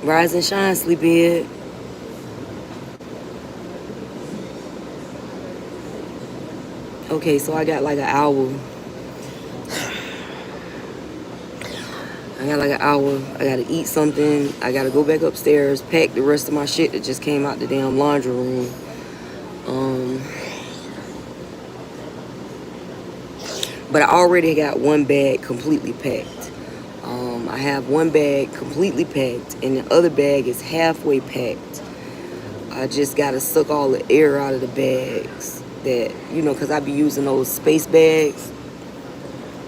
Rise and shine, sleepyhead. Okay, so I got like an hour. I got like an hour. I gotta eat something. I gotta go back upstairs, pack the rest of my shit that just came out the damn laundry room. But I already got one bag completely packed. I have one bag completely packed, and the other bag is halfway packed. I just gotta suck all the air out of the bags that, because I be using those space bags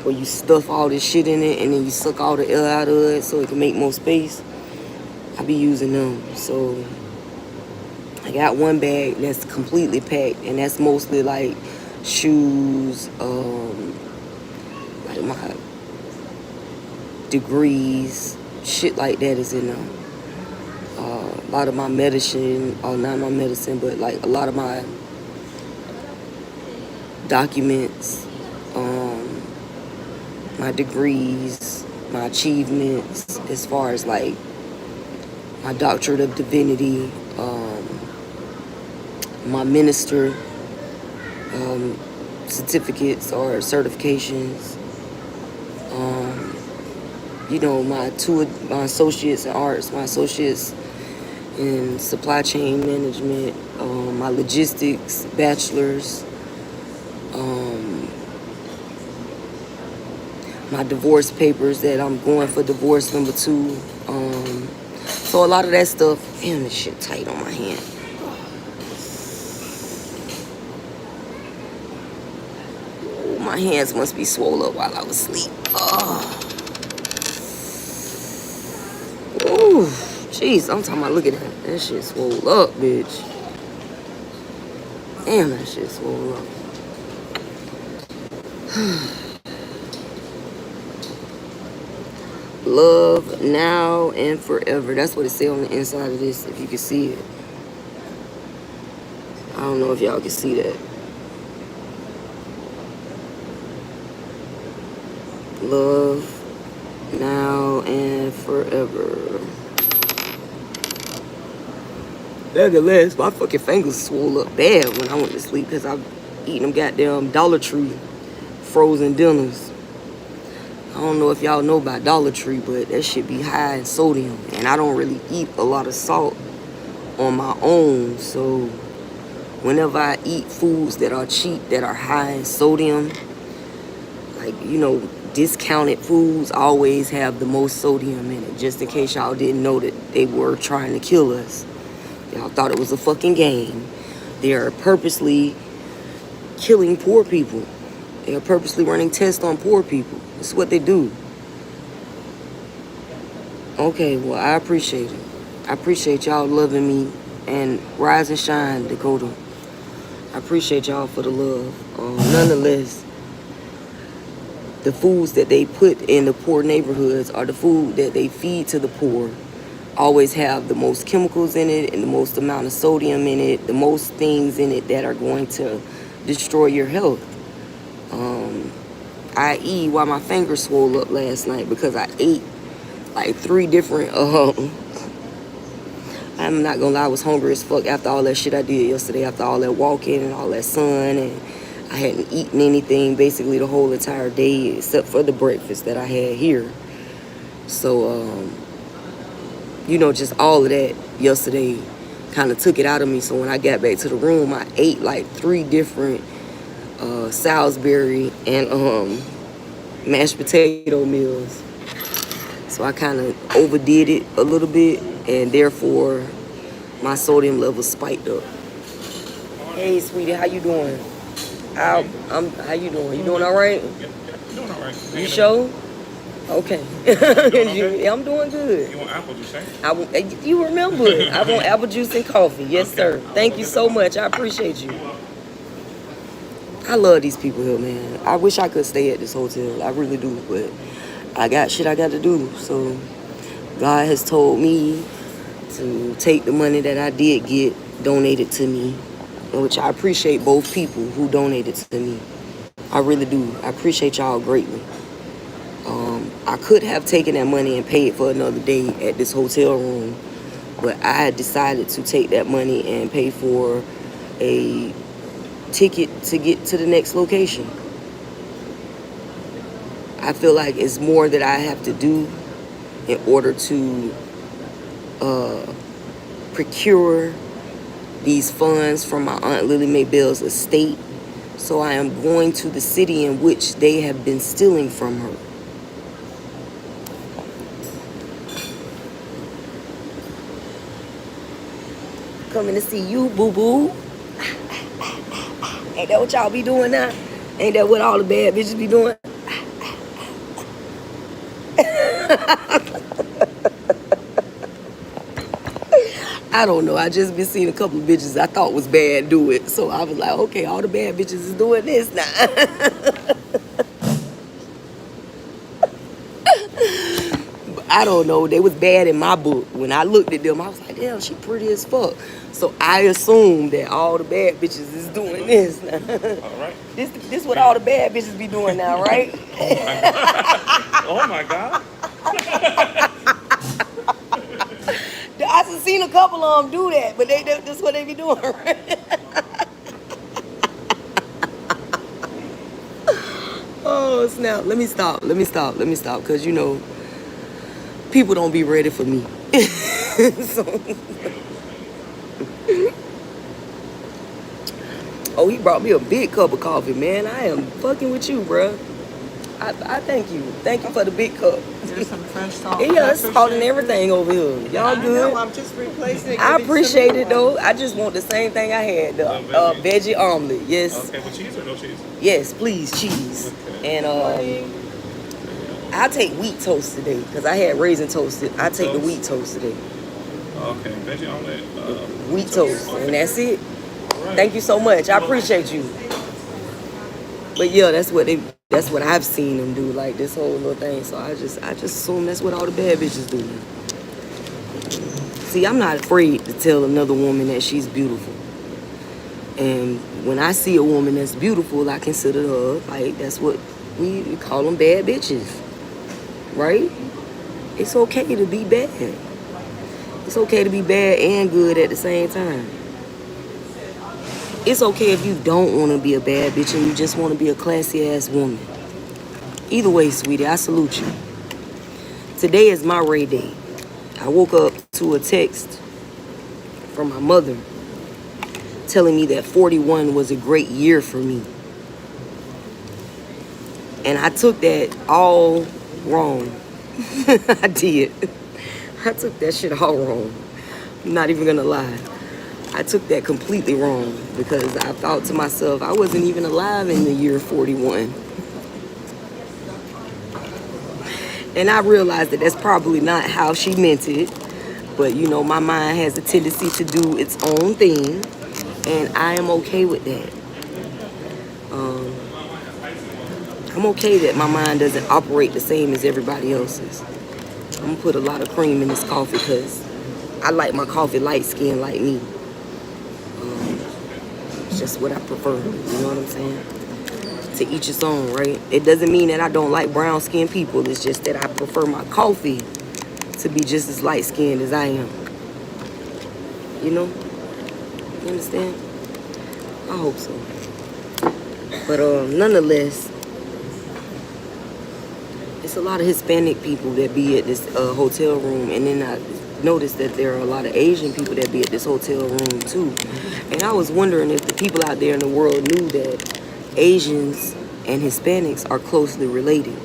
where you stuff all this shit in it and then you suck all the air out of it so it can make more space. I be using them. So I got one bag that's completely packed, and that's mostly like shoes, like my degrees, shit like that is in them. A lot of my medicine, or not my medicine, but like a lot of my documents, my degrees, my achievements, as far as like my doctorate of divinity, my minister certificates or certifications, my associates in arts, my associates in supply chain management, my logistics bachelor's, my divorce papers that I'm going for divorce number 2. So a lot of that stuff. Damn, this shit tight on my hand. Oh, my hands must be swollen up while I was asleep. Oh. Ooh, jeez, I'm talking about, look at that. That shit swole up, bitch. Damn, that shit swole up. Love now and forever. That's what it says on the inside of this, if you can see it. I don't know if y'all can see that. Love now and forever. Nevertheless, my fucking fingers swole up bad when I went to sleep because I'm eating them goddamn Dollar Tree frozen dinners. I don't know if y'all know about Dollar Tree, but that shit be high in sodium. And I don't really eat a lot of salt on my own. So whenever I eat foods that are cheap, that are high in sodium, like, discounted foods always have the most sodium in it. Just in case y'all didn't know that they were trying to kill us. Y'all thought it was a fucking game. They are purposely killing poor people. They are purposely running tests on poor people. That's what they do. Okay, well, I appreciate it. I appreciate y'all loving me. And rise and shine, Dakota. I appreciate y'all for the love. Nonetheless, the foods that they put in the poor neighborhoods are the food that they feed to the poor. Always have the most chemicals in it and the most amount of sodium in it, the most things in it that are going to destroy your health. I.e. why my fingers swole up last night, because I ate like 3 different, I'm not gonna lie, I was hungry as fuck after all that shit I did yesterday, after all that walking and all that sun, and I hadn't eaten anything basically the whole entire day except for the breakfast that I had here. So, just all of that yesterday kind of took it out of me. So when I got back to the room, I ate like 3 different Salisbury and mashed potato meals. So I kind of overdid it a little bit, and therefore my sodium level spiked up. Hey, sweetie, how you doing? How you doing? You doing all right? Yeah, doing all right. You sure? Okay. I'm doing good. You want apple juice, eh? You remember it. I want apple juice and coffee. Yes, sir. Thank you so much. I appreciate you. I love these people here, man. I wish I could stay at this hotel. I really do, but I got shit I got to do. So God has told me to take the money that I did get donated to me, which I appreciate both people who donated to me. I really do. I appreciate y'all greatly. I could have taken that money and paid for another day at this hotel room, but I had decided to take that money and pay for a ticket to get to the next location. I feel like it's more that I have to do in order to procure these funds from my Aunt Lily Mae Bell's estate. So I am going to the city in which they have been stealing from her. Coming to see you, boo-boo. Ain't that what y'all be doing now? Ain't that what all the bad bitches be doing? I don't know. I just been seeing a couple of bitches I thought was bad do it. So I was like, okay, all the bad bitches is doing this now. I don't know. They was bad in my book. When I looked at them, I was like, damn, she pretty as fuck. So I assumed that all the bad bitches is doing this now. All right. This what all the bad bitches be doing now, right? Oh my God. I just seen a couple of them do that, but that's what they be doing, right? Oh, snap. Let me stop, because, you know, people don't be ready for me. So. Oh, he brought me a big cup of coffee, man. I am fucking with you, bruh. I thank you. Thank you for the big cup. There's some fresh salt. Yeah, it's salt and everything over here. Y'all good? I know, I'm just replacing it. I appreciate it, though. I just want the same thing I had, the veggie omelet. Yes. Okay, with cheese or no cheese? Yes, please, cheese. Okay. And I'll take wheat toast today, because I had raisin toasted. I take the wheat toast today. Okay, veggie omelet. Wheat toast, okay. and that's it. Right. Thank you so much. I appreciate you. But yeah, that's what I've seen them do, like this whole little thing. So I just assume that's what all the bad bitches do. See, I'm not afraid to tell another woman that she's beautiful. And when I see a woman that's beautiful, I consider her, like, that's what we call them, bad bitches. Right? It's okay to be bad. It's okay to be bad and good at the same time. It's okay if you don't want to be a bad bitch and you just want to be a classy ass woman. Either way, sweetie, I salute you. Today is my Ray Day. I woke up to a text from my mother telling me that 41 was a great year for me. And I took that all wrong. I did. I took that shit all wrong. I'm not even gonna lie. I took that completely wrong because I thought to myself, I wasn't even alive in the year 41. And I realized that that's probably not how she meant it. But, you know, my mind has a tendency to do its own thing. And I am okay with that. I'm okay that my mind doesn't operate the same as everybody else's. I'm going to put a lot of cream in this coffee because I like my coffee light skinned like me. It's just what I prefer, you know what I'm saying? To each its own, right? It doesn't mean that I don't like brown skinned people. It's just that I prefer my coffee to be just as light skinned as I am. You know? You understand? I hope so. But nonetheless, it's a lot of Hispanic people that be at this hotel room, and then I noticed that there are a lot of Asian people that be at this hotel room too. And I was wondering if the people out there in the world knew that Asians and Hispanics are closely related.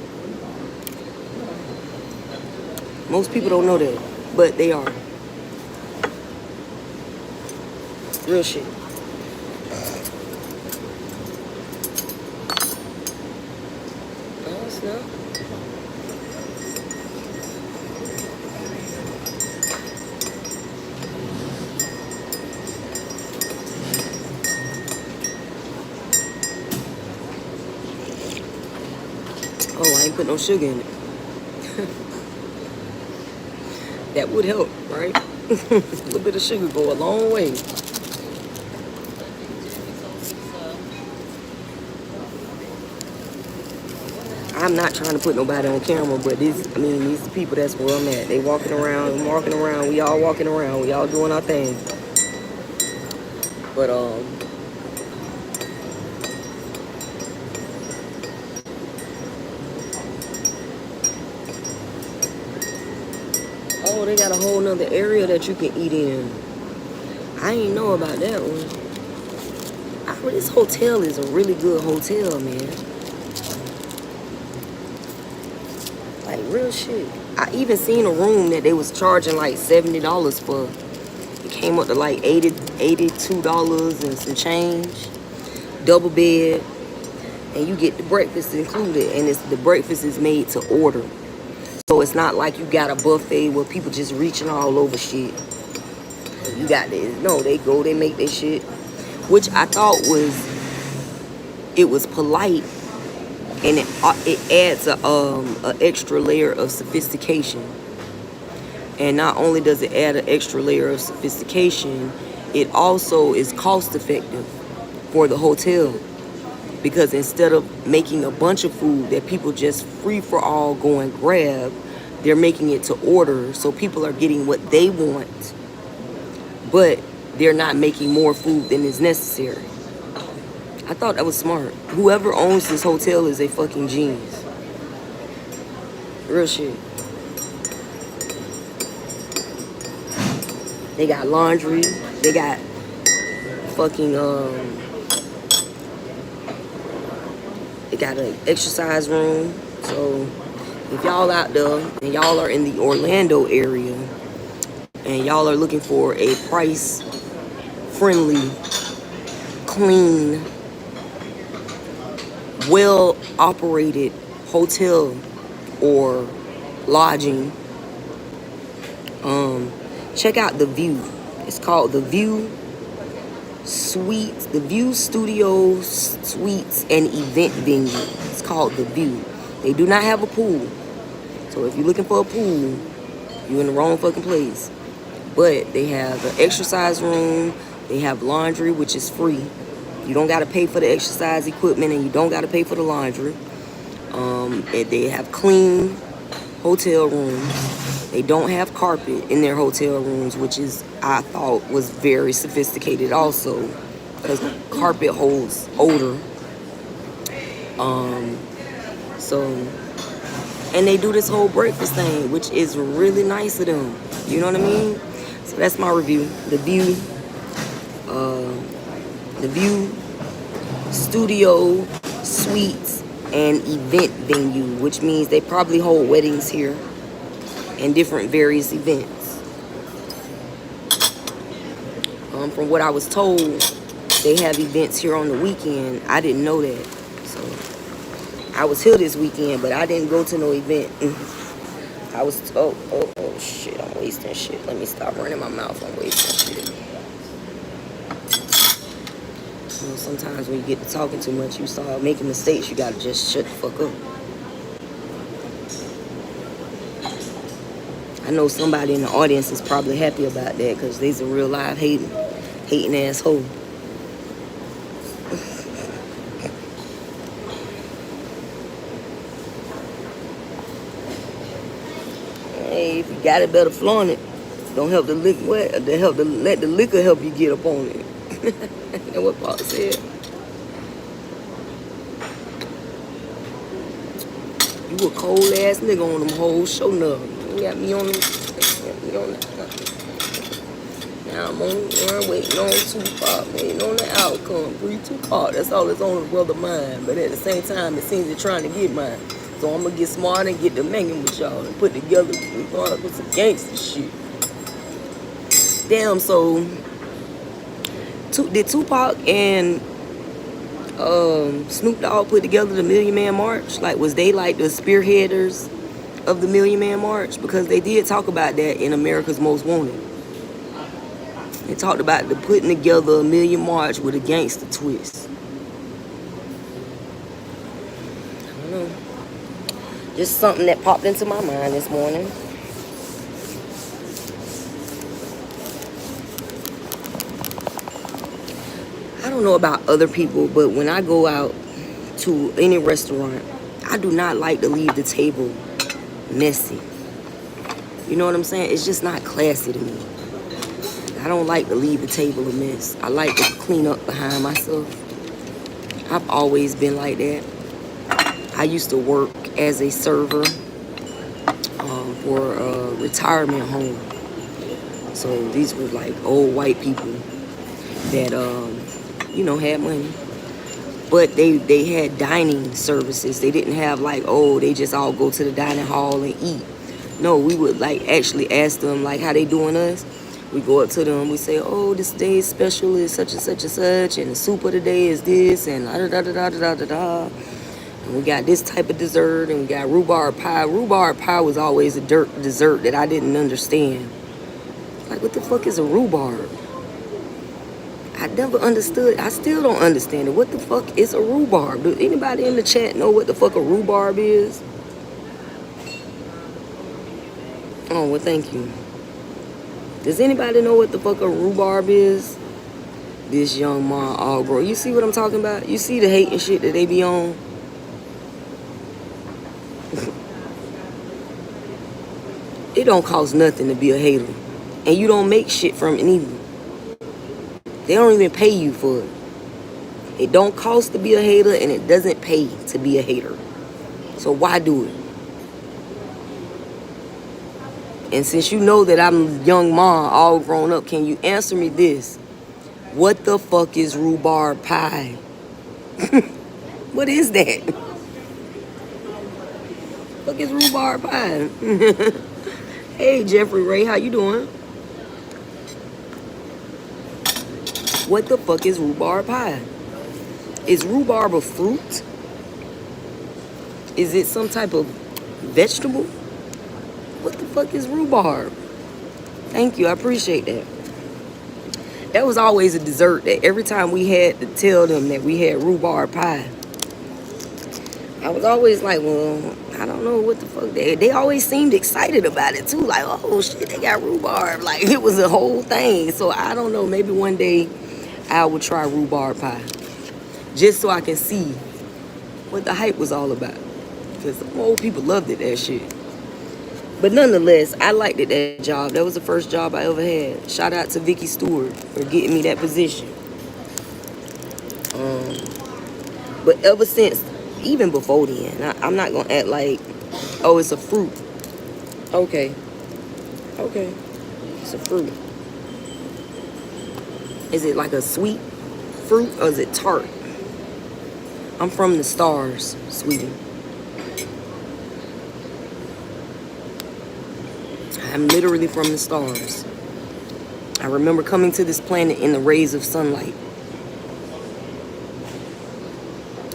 Most people don't know that, but they are. Real shit. Oh, snap. Oh, I ain't put no sugar in it. That would help, right? A little bit of sugar go a long way. I I'm not trying to put nobody on camera, but these people, that's where I'm at. They walking around, I'm walking around, we all walking around, we all doing our thing. But oh, they got a whole nother area that you can eat in. I ain't know about that one. This hotel is a really good hotel, man. Like, real shit. I even seen a room that they was charging like $70 for. It came up to like $82 and some change. Double bed. And you get the breakfast included. And the breakfast is made to order. So it's not like you got a buffet where people just reaching all over shit. You got this. No, they go, they make their shit. Which I thought was polite, and it adds a extra layer of sophistication. And not only does it add an extra layer of sophistication, it also is cost effective for the hotel, because instead of making a bunch of food that people just free for all go and grab, they're making it to order, so people are getting what they want, but they're not making more food than is necessary. I thought that was smart. Whoever owns this hotel is a fucking genius. Real shit. They got laundry. They got fucking they got an exercise room. So if y'all out there and y'all are in the Orlando area and y'all are looking for a price friendly, clean, well operated hotel or lodging, check out the View. It's called the View Suites, the View Studio Suites and Event Venue. It's called the View. They do not have a pool, so if you're looking for a pool, you're in the wrong fucking place. But they have an exercise room. They have laundry, which is free. You don't got to pay for the exercise equipment, and you don't got to pay for the laundry. They have clean hotel rooms. They don't have carpet in their hotel rooms, which is, I thought, was very sophisticated also, because carpet holds odor. And they do this whole breakfast thing, which is really nice of them. You know what I mean? So that's my review. The View Studio Suites and Event Venue, which means they probably hold weddings here and different various events. From what I was told, they have events here on the weekend. I didn't know that. So I was here this weekend, but I didn't go to no event. I was, oh shit, I'm wasting shit. Let me stop running my mouth. I'm wasting shit. You know, sometimes when you get to talking too much, you start making mistakes. You gotta just shut the fuck up. I know somebody in the audience is probably happy about that, because they's a real live hating asshole. Hey, if you got it, better flaunt it. Don't help the liquor. Let the liquor help you get up on it. That's what Paul said. You a cold ass nigga on them hoes, show nothing. You got me on them. Now I'm on waiting on Tupac, waiting on the outcome. Free Tupac. That's all that's on the brother mine. But at the same time, it seems they're trying to get mine. So I'm gonna get smart and get the manging with y'all and put together with some gangster shit. Damn, so did Tupac and Snoop Dogg put together the Million Man March? Like, was they like the spearheaders of the Million Man March? Because they did talk about that in America's Most Wanted. They talked about the putting together a Million March with a gangster twist. I don't know. Just something that popped into my mind this morning. I don't know about other people, but when I go out to any restaurant, I I do not like to leave the table messy. You know what I'm saying? It's just not classy to me. I don't like to leave the table a mess. I like to clean up behind myself. I've always been like that. I used to work as a server for a retirement home. So these were like old white people that, had money. But they had dining services. They didn't have like, they just all go to the dining hall and eat. No, we would like actually ask them like how they doing us. We go up to them, we say, this day's special is such and such and such, and the soup of the day is this, and da-da-da-da-da-da-da. And we got this type of dessert, and we got rhubarb pie. Rhubarb pie was always a dessert that I didn't understand. Like, what the fuck is a rhubarb? I never understood. I still don't understand it. What the fuck is a rhubarb? Does anybody in the chat know what the fuck a rhubarb is? Oh, well, thank you. Does anybody know what the fuck a rhubarb is? This young ma all grown. You see what I'm talking about? You see the hate and shit that they be on? It don't cost nothing to be a hater. And you don't make shit from it either. They don't even pay you for it. It don't cost to be a hater, and it doesn't pay to be a hater. So why do it? And since you know that I'm young ma, all grown up, can you answer me this? What the fuck is rhubarb pie? What is that? What is rhubarb pie? Hey, Jeffrey Ray, how you doing? What the fuck is rhubarb pie? Is rhubarb a fruit? Is it some type of vegetable? What the fuck is rhubarb? Thank you, I appreciate that. That was always a dessert that every time we had to tell them that we had rhubarb pie, I was always like, well, I don't know what the fuck. They always seemed excited about it too. Like, oh shit, they got rhubarb. Like, it was a whole thing. So I don't know, maybe one day I will try rhubarb pie. Just so I can see what the hype was all about. Because some old people loved it, that shit. But nonetheless, I liked it, that job. That was the first job I ever had. Shout out to Vicky Stewart for getting me that position. But ever since, even before then, I'm not going to act like, it's a fruit. Okay. It's a fruit. Is it like a sweet fruit or is it tart? I'm from the stars, sweetie. I'm literally from the stars. I remember coming to this planet in the rays of sunlight.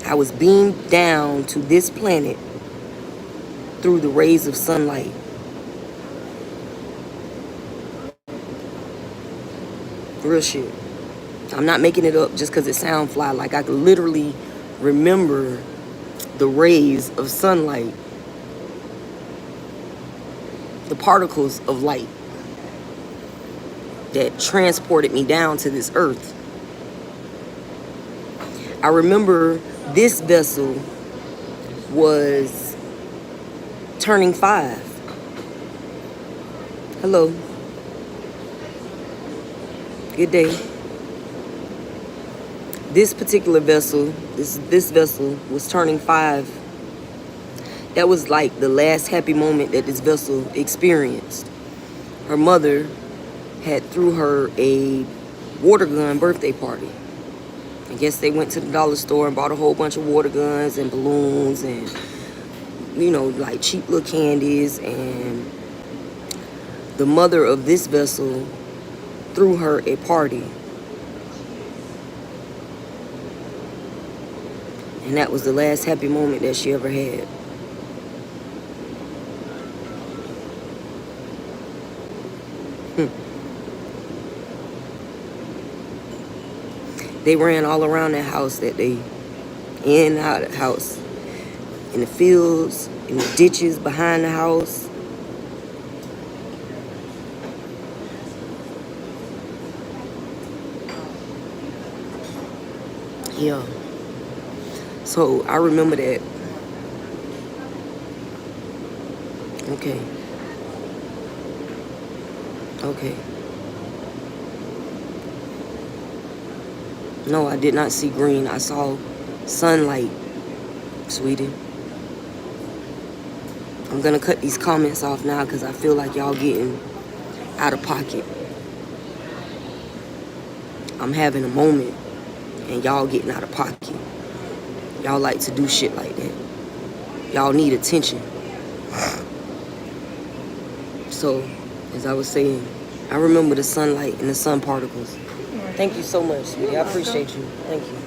I was beamed down to this planet through the rays of sunlight. Real shit. I'm not making it up just because it sounds fly. Like, I could literally remember the rays of sunlight. The particles of light that transported me down to this earth. I remember this vessel was turning 5. Hello. Good day. This particular vessel, this vessel was turning 5. That was like the last happy moment that this vessel experienced. Her mother had threw her a water gun birthday party. I guess they went to the dollar store and bought a whole bunch of water guns and balloons and, like cheap little candies. And the mother of this vessel threw her a party. And that was the last happy moment that she ever had. They ran all around that house that day. In and out of the house. In the fields, in the ditches behind the house. Yeah. So I remember that. Okay. Okay. No, I did not see green. I saw sunlight, sweetie. I'm gonna cut these comments off now because I feel like y'all getting out of pocket. I'm having a moment and y'all getting out of pocket. Y'all like to do shit like that. Y'all need attention. So, as I was saying, I remember the sunlight and the sun particles. Thank you so much, sweetie. I appreciate you. Thank you.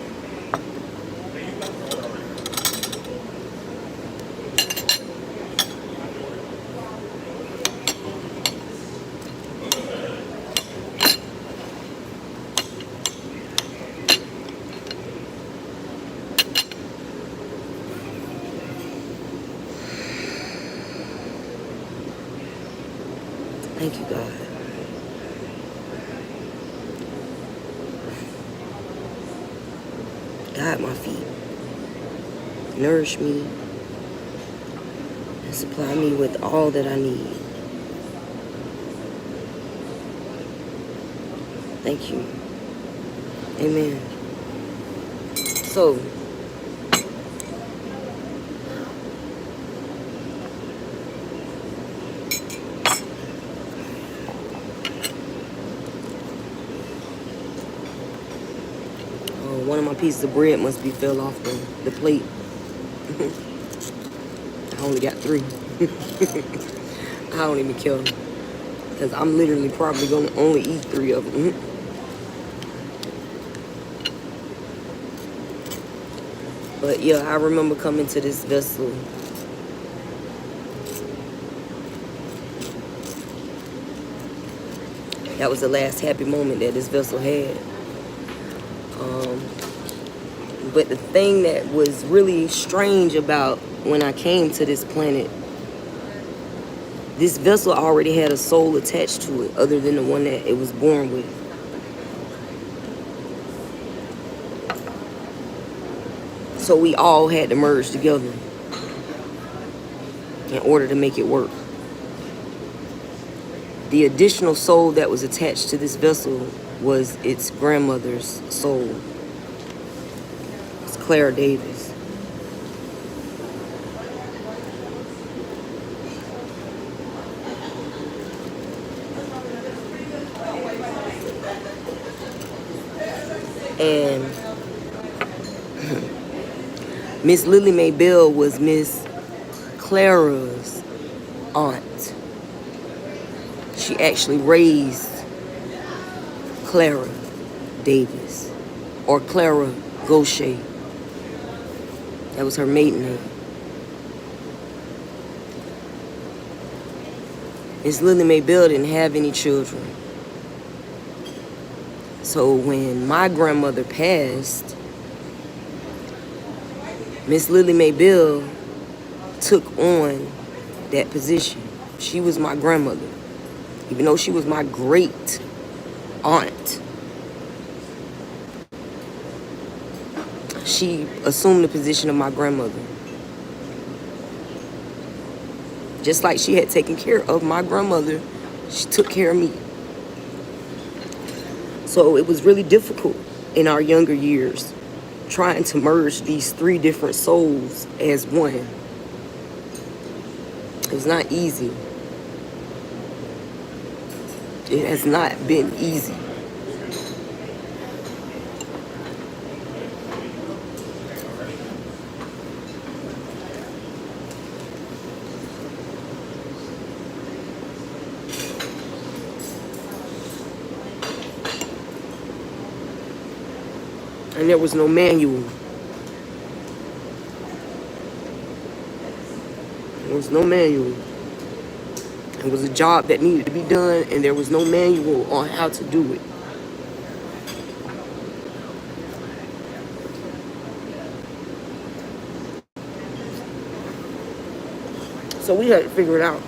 Thank you, God. Guide my feet. Nourish me. And supply me with all that I need. Thank you. Amen. So, one of my pieces of bread must be fell off the plate. I only got 3. I don't even care. Because I'm literally probably going to only eat 3 of them. But yeah, I remember coming to this vessel. That was the last happy moment that this vessel had. But the thing that was really strange about when I came to this planet, this vessel already had a soul attached to it other than the one that it was born with. So we all had to merge together in order to make it work. The additional soul that was attached to this vessel was its grandmother's soul. It's Clara Davis. And Miss Lily Mae Bell was Miss Clara's aunt. She actually raised Clara Davis, or Clara Gaucher. That was her maiden name. Miss Lily Mae Bell didn't have any children. So when my grandmother passed, Miss Lily Mae Bell took on that position. She was my grandmother, even though she was my great aunt. She assumed the position of my grandmother. Just like she had taken care of my grandmother, she took care of me. So it was really difficult in our younger years trying to merge these 3 different souls as one. It was not easy. It has not been easy. And there was no manual. There was no manual. It was a job that needed to be done, and there was no manual on how to do it. So we had to figure it out.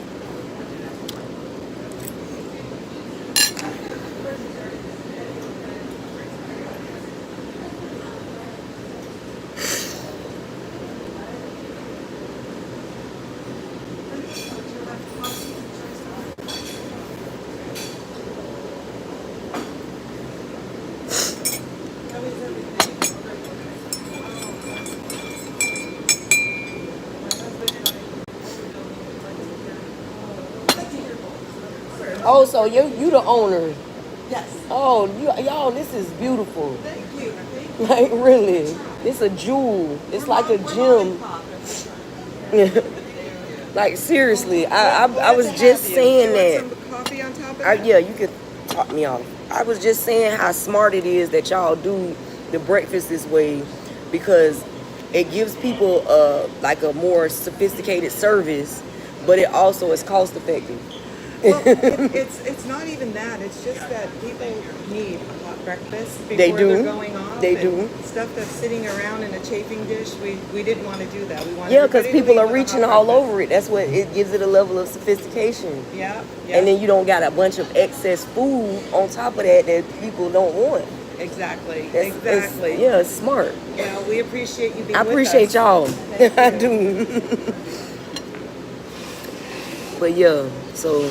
Oh, so you the owner. Yes. Oh, y'all, this is beautiful. Thank you. Like, really. It's a jewel. It's like a gem. Like, seriously. I was just saying that. Some coffee on top of Yeah, you could talk me off. I was just saying how smart it is that y'all do the breakfast this way, because it gives people like a more sophisticated service, but it also is cost effective. Well, it's not even that. It's just that people need a hot breakfast before They do. they're going off. They and do. Stuff that's sitting around in a chafing dish, we didn't want to do that. We wanted Yeah, because everybody to people leave are with a reaching hot all breakfast. over it. That's what it gives it a level of sophistication. Yeah. And then you don't got a bunch of excess food on top of that people don't want. Exactly. Exactly. Yeah, it's smart. Well, we appreciate you being I with appreciate us. y'all. Thank I you. do. But yeah, so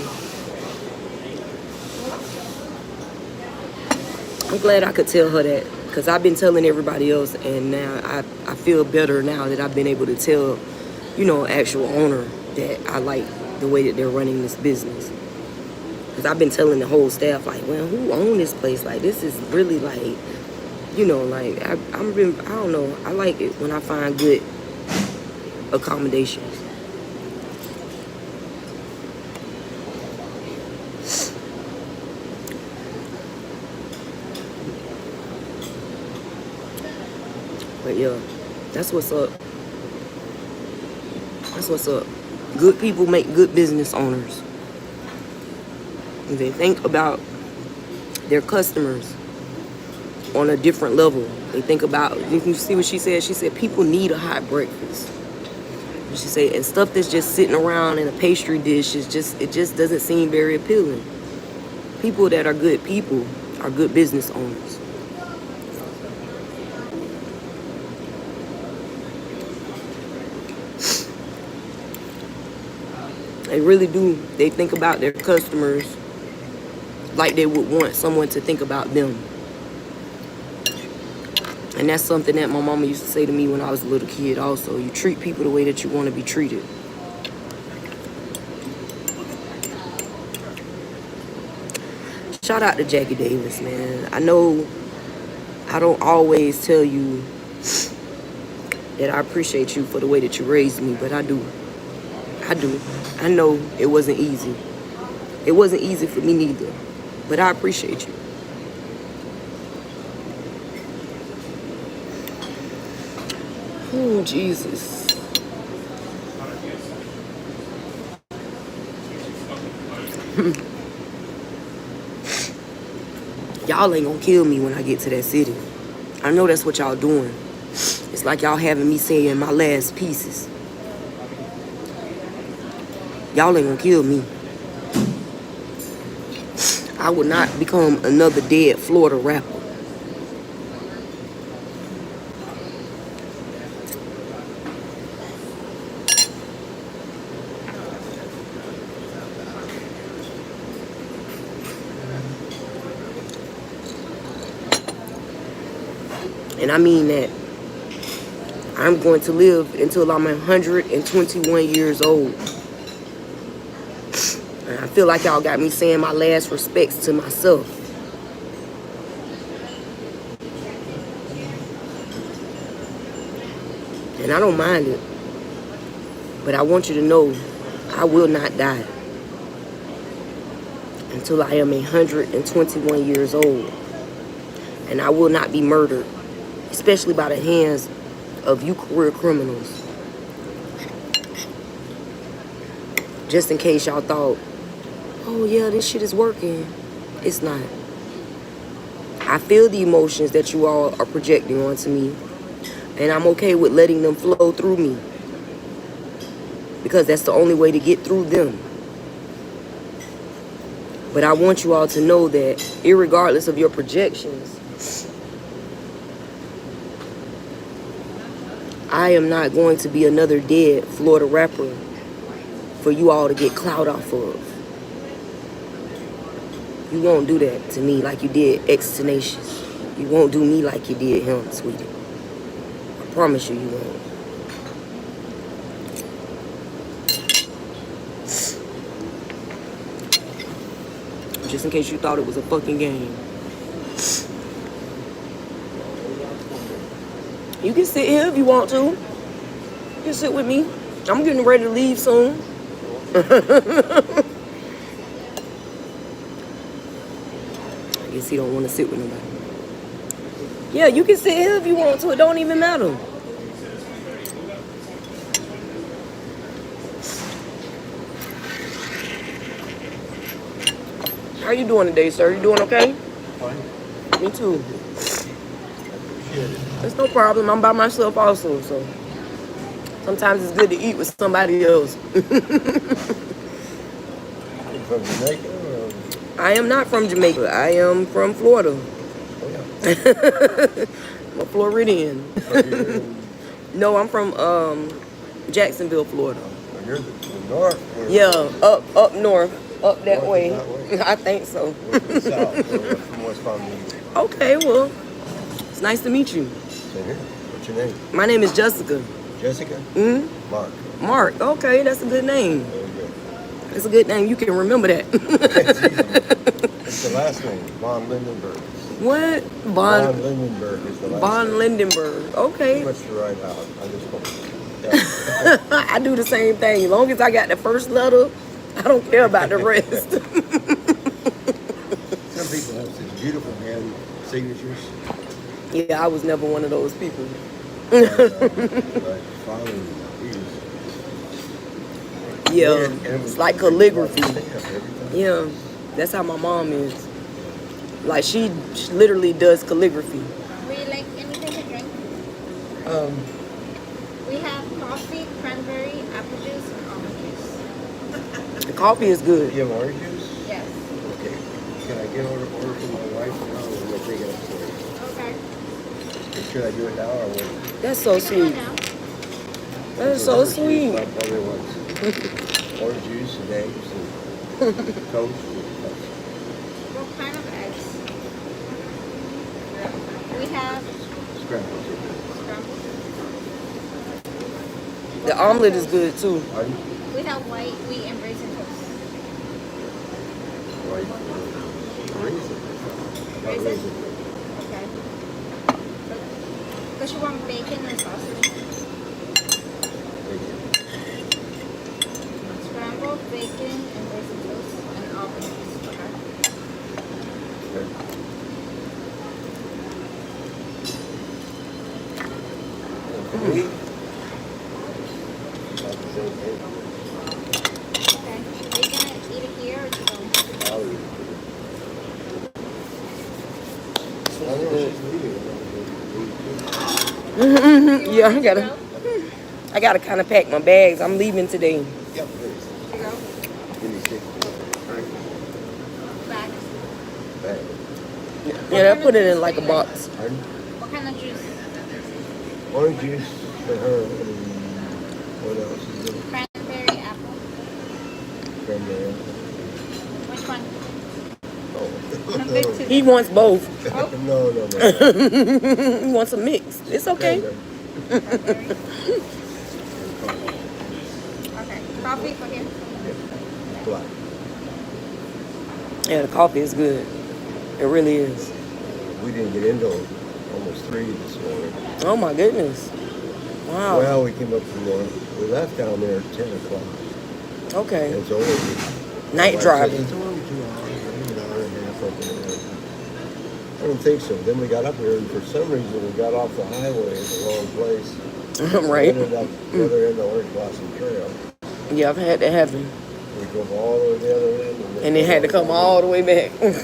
I'm glad I could tell her that, because I've been telling everybody else, and now I feel better now that I've been able to tell, actual owner that I like the way that they're running this business. Because I've been telling the whole staff, like, well, who own this place? Like, this is really like, like, I don't know. I like it when I find good accommodations. But yeah, that's what's up. That's what's up. Good people make good business owners. They think about their customers on a different level. They think about, you can see what she said. She said people need a hot breakfast. She said, and stuff that's just sitting around in a pastry dish it just doesn't seem very appealing. People that are good people are good business owners. They really do. They think about their customers like they would want someone to think about them. And that's something that my mama used to say to me when I was a little kid also. You treat people the way that you want to be treated. Shout out to Jackie Davis, man. I know I don't always tell you that I appreciate you for the way that you raised me, but I do. I do. I know it wasn't easy. It wasn't easy for me neither, but I appreciate you. Oh, Jesus. Y'all ain't gonna kill me when I get to that city. I know that's what y'all doing. It's like y'all having me saying my last pieces. Y'all ain't gonna kill me. I would not become another dead Florida rapper. And I mean that. I'm going to live until I'm 121 years old. And I feel like y'all got me saying my last respects to myself. And I don't mind it. But I want you to know I will not die until I am 121 years old. And I will not be murdered, especially by the hands of you career criminals. Just in case y'all thought, oh yeah, this shit is working. It's not. I feel the emotions that you all are projecting onto me, and I'm okay with letting them flow through me, because that's the only way to get through them. But I want you all to know that irregardless of your projections, I am not going to be another dead Florida rapper for you all to get clout off of. You won't do that to me like you did X Tenacious. You won't do me like you did him, sweetie. I promise you, you won't. Just in case you thought it was a fucking game. You can sit here if you want to. You can sit with me. I'm getting ready to leave soon. I guess he don't want to sit with nobody. Yeah, you can sit here if you want to. It don't even matter. How you doing today, sir? You doing okay? Fine. Me too. Appreciate it. It's no problem. I'm by myself also, so sometimes it's good to eat with somebody else. You from Jamaica or? I am not from Jamaica. I am from Florida. Oh, I'm a Floridian. yeah. No, I'm from Jacksonville, Florida. You're the north. Or Yeah, up north, up that North way. is that way? I think so. we're from the south. So we're from West Palm Beach. Okay, well, it's nice to meet you. Same here. What's your name? My name is Jessica. Jessica? Hmm? Mark. Mark. Okay, that's a good name. Very good. That's a good name. You can remember that. It's easy. It's the last name. Von Lindenberg. What? Von Lindenberg is the last Von name. Lindenberg. Too Okay. much to write out. I just hope. Yeah. I do the same thing. As long as I got the first letter, I don't care about the rest. Some people have such beautiful hand signatures. Yeah, I was never one of those people. My father, he was Yeah, weird, and it was it's like calligraphy. stamp every time. Yeah, that's how my mom is. Like she literally does calligraphy. Would you like anything to drink? We have coffee, cranberry, apple juice, and almond juice. The coffee is good. You have orange juice? Yes. Okay. Can I get order from my wife now, or will I take it upstairs? Okay. Should I do it now or wait? That's so You can do it sweet. now. That is so Orange juice, sweet. I probably want orange juice and eggs and toast. What kind of eggs? We have Scrambled. scrambled. The omelet is good too. Pardon? We have white, wheat, and raisin toast. Right. Raisin. Raisin? Okay. Because you want bacon and sausage. Scrambled bacon and raisin toast and almond juice. Okay. For me, about the same thing. Okay. Are you gonna eat it here or you going? I'll eat it. I know she's leaving. Yeah, I gotta kind of pack my bags. I'm leaving today. Yeah, please. You go. Give me 6 Back. bag. Yeah, I put it in like a box. Pardon? What kind of juice? Orange juice for her and what else is it? Cranberry apple. Cranberry. Which one? Oh. Number 2. He wants both. No. He wants a mix. It's okay. Cranberry. Okay. Coffee for him. Black. Yeah, the coffee is good. It really is. We didn't get into almost 3 this morning. Oh my goodness. Wow. Well, we came up from one. We left down there at 10 o'clock. Okay. And it's only Night like I said, driving. It's only 2 hours, maybe an hour and a half up there. I don't think so. Then we got up here, and for some reason we got off the highway at the wrong place. Right? We ended up the other end of Orange Blossom Trail. Yeah, I've had that happen. We drove all the way to the other end. And then had to come all the way back. We went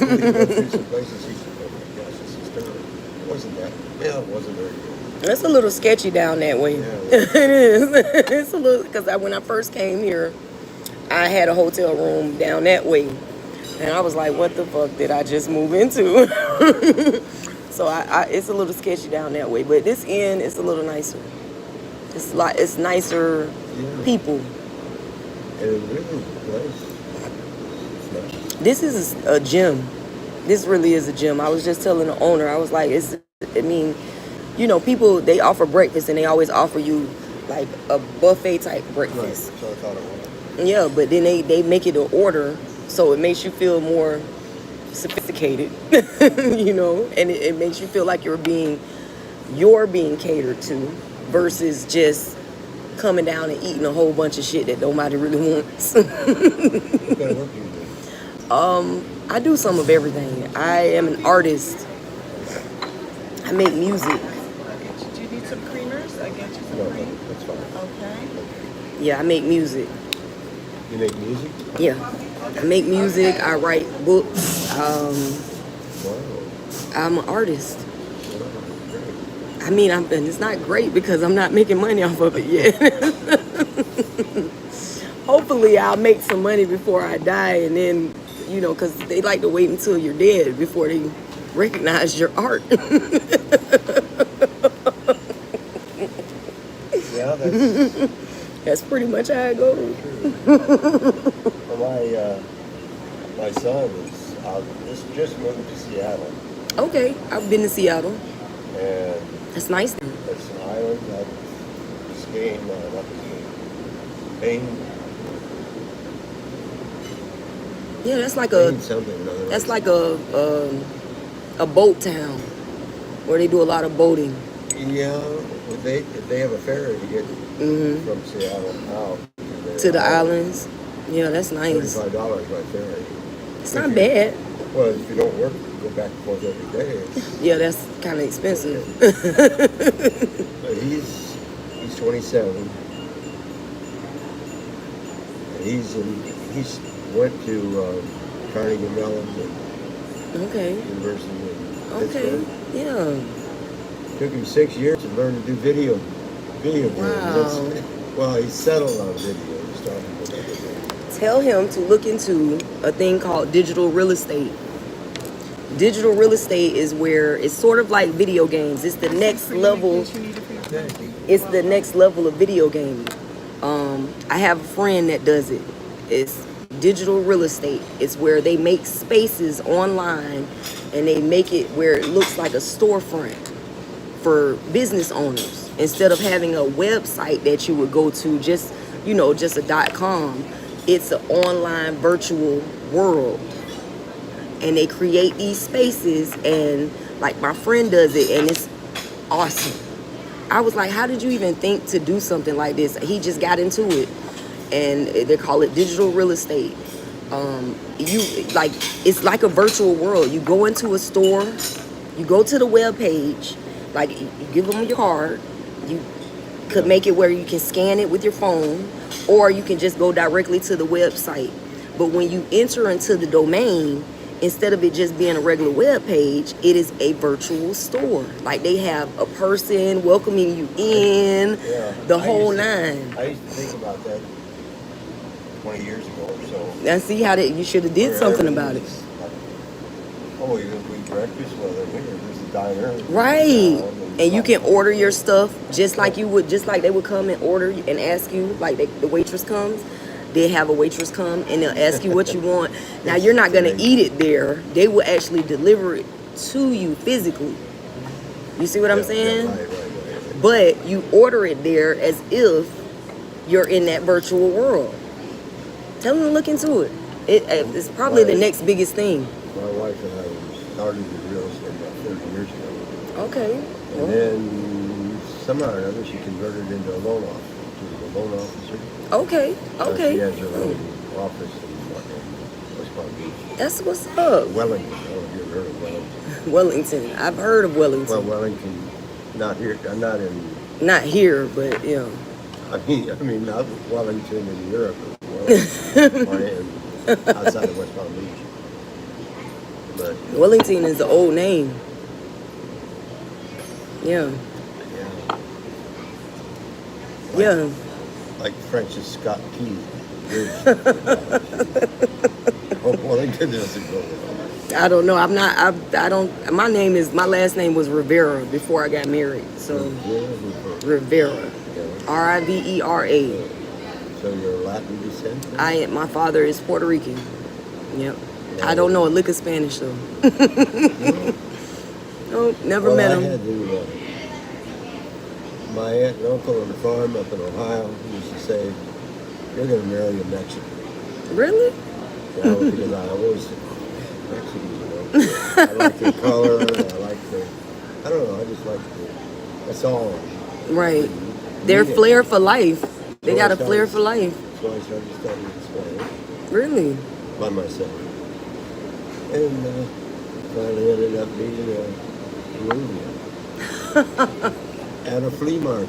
through some places. He said, oh my gosh, this is terrible. It wasn't that. Yeah, it wasn't very good. It's a little sketchy down that way. Yeah, It is. It's a little, because when I first came here, I had a hotel room down that way. And I was like, what the fuck did I just move into? So it's a little sketchy down that way. But this end is a little nicer. It's nicer Yeah. people. And it really was. It's nice. This is a gym. This really is a gym. I was just telling the owner, I was like, people, they offer breakfast and they always offer you like a buffet type Right. breakfast. So I thought it was. Yeah, but then they make it an order, so it makes you feel more sophisticated, you know, and it makes you feel like you're being catered to versus just coming down and eating a whole bunch of shit that nobody really wants. What kind of work do you do? I do some of everything. I am an artist. I make music. Do you need some creamers? I get you some No, cream. that's fine. Okay. Yeah, I make music. You make music? Yeah, I make music. I write books. Wow. I'm an artist. Great. I mean, and it's not great because I'm not making money off of it yet. Hopefully, I'll make some money before I die, and then, you know, because they like to wait until you're dead before they recognize your art. Yeah, that's That's pretty much how it goes. well, my son is just moved to Seattle, Okay, I've been to Seattle. and That's nice. it's an island that Spain, not Spain, Yeah, that's like Spain something. Another that's like a boat town where they do a lot of boating. Yeah, they have a ferry to get Hmm. from Seattle out To the islands. Yeah, that's nice. $35 by ferry. It's not bad. Well, if you don't work, you go back and forth every day. Yeah, that's kind of expensive. But he's 27. And he's went to Carnegie Mellon Okay. University in Okay. Pittsburgh. Yeah. Took him 6 years to learn to do video games. Wow. Well, he settled on video. He started with video. Tell him to look into a thing called digital real estate. Digital real estate is where it's sort of like video games. It's the next level. It's the next level of video gaming. I have a friend that does it. It's digital real estate. It's where they make spaces online and they make it where it looks like a storefront for business owners. Instead of having a website that you would go to, just, you know, just a .com, it's an online virtual world. And they create these spaces, and like my friend does it, and it's awesome. I was like, how did you even think to do something like this? He just got into it, and they call it digital real estate. It's like a virtual world. You go into a store, you go to the web page, like you give them your card. You could make it where you can scan it with your phone, or you can just go directly to the website. But when you enter into the domain, instead of it just being a regular web page, it is a virtual store. Like they have a person welcoming you in, the whole nine. I used to think about that 20 years ago or so. Now see how you should have did something about it. Oh, you're going to eat breakfast? Well, then here, there's a diner. Right. And you can order your stuff just like you would, just like they would come and order and ask you, like the waitress comes. They have a waitress come and they'll ask you what you want. Now you're not going to eat it there. They will actually deliver it to you physically. You see what I'm saying? Right. But you order it there as if you're in that virtual world. Tell them to look into it. It's probably the next biggest thing. My wife and I started in real estate about 30 years ago. Okay. And then somehow or another she converted into a loan officer. She was a loan officer. Okay. She has her own office in West Palm Beach. That's what's up. Wellington. I don't know if you've heard of Wellington. Wellington. I've heard of Wellington. Well, Wellington, not here. I'm not in. Not here, but yeah. I mean, not Wellington in Europe. Wellington, outside of West Palm Beach. But Wellington is the old name. Yeah. Yeah. Like Francis Scott Key. Wellington doesn't go well. I don't know. I'm not. I don't. My last name was Rivera before I got married. So Rivera. Rivera. So you're Latin descent? My father is Puerto Rican. Yep. Yeah. I don't know a lick of Spanish though. Nope, never met him. I had my aunt and uncle on the farm up in Ohio used to say, "You're going to marry a Mexican." Really? Yeah, because complexity, you know. I like their color, I like their, I don't know, I just like that's all. Right. Their Yeah. flair for life. They So got I a flair started- for life. So I started studying Spanish Really? by myself. And finally ended up being a Peruvian at a flea market.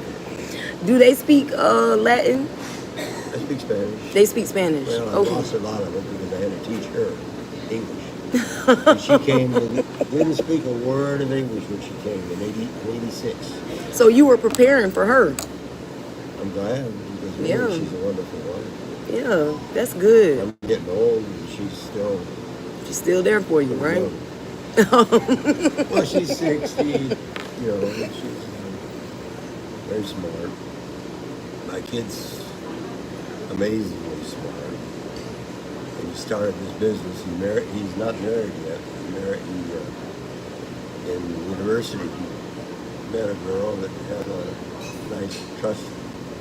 Do they speak Latin? I speak Spanish. They speak Spanish. Well, I Okay. lost a lot of it because I had to teach her English. And she came and didn't speak a word of English when she came in 86. So you were preparing for her. I'm glad because really Yeah. she's a wonderful wife. Yeah, that's good. I'm getting old and she's still She's still there for you, right? young. Well, she's 60, you know, and she's very smart. My kid's amazingly smart. And he started this business. He's not married yet. In university, he met a girl that had a nice trust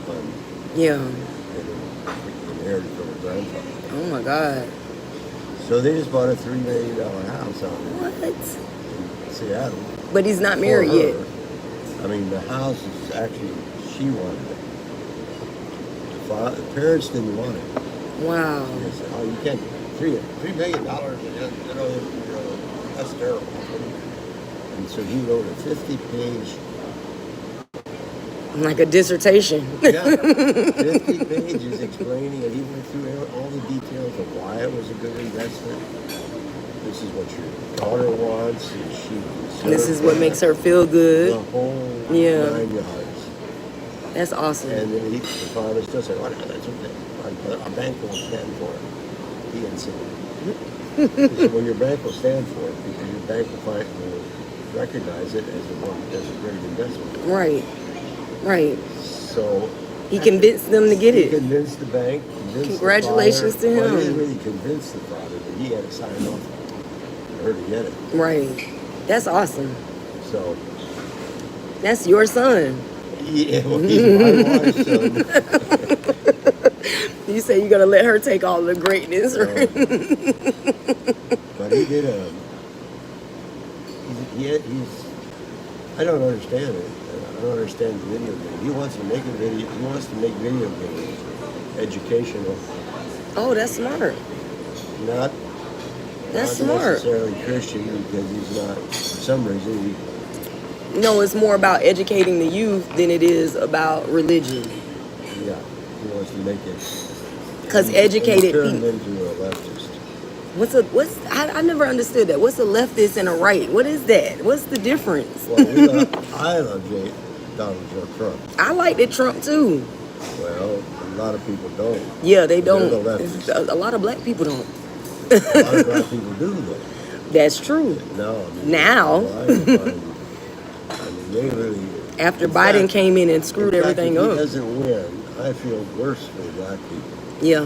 fund Yeah. and inherited from her grandfather. Oh my God. So they just bought a $3 million house out What? in Seattle. But he's not for married her. yet. I mean, the house is actually, she wanted it. The parents didn't want it. Wow. They said, oh, you can't, $3 million, you know, that's terrible. And so he wrote a 50-page, Like a dissertation. 50 pages explaining, and he went through all the details of why it was a good investment. This is what your daughter wants, and she. This is what makes her feel The good. whole Yeah. 9 yards. That's awesome. And then the father still said, "Oh, no, that's okay. A bank won't stand for it." He insisted. He said, "Well, your bank will stand for it because your bank will recognize it as a great investment." Right. Right. So He convinced them to get he it. convinced the bank. Convinced Congratulations the to father. Well, he him. didn't really convince the father, but he had to sign off for her to get it. Right. That's awesome. So That's your son. yeah, well, he's my wife's son. You say you're gonna let her take all the greatness, right? But he did he's I don't understand it. I don't understand the video game. He wants to make a video. He wants to make video games educational, Oh, that's smart. not That's not smart. necessarily Christian because he's not. For some reason, No, it's more about educating the youth than it is about religion. he wants to make it. 'Cause he educated turned people- into a leftist. I never understood that. What's a leftist and a right? What is that? What's the difference? Well, I love Donald J. Trump. I like that Trump too. Well, a lot of people don't. Yeah, they They're don't. the leftists. A lot of black people don't. A lot of black people do though. That's true. No, I mean, Now. I mean, they really. After in Biden fact- came in and screwed in fact, everything if up. he doesn't win, I feel worse for black people Yeah.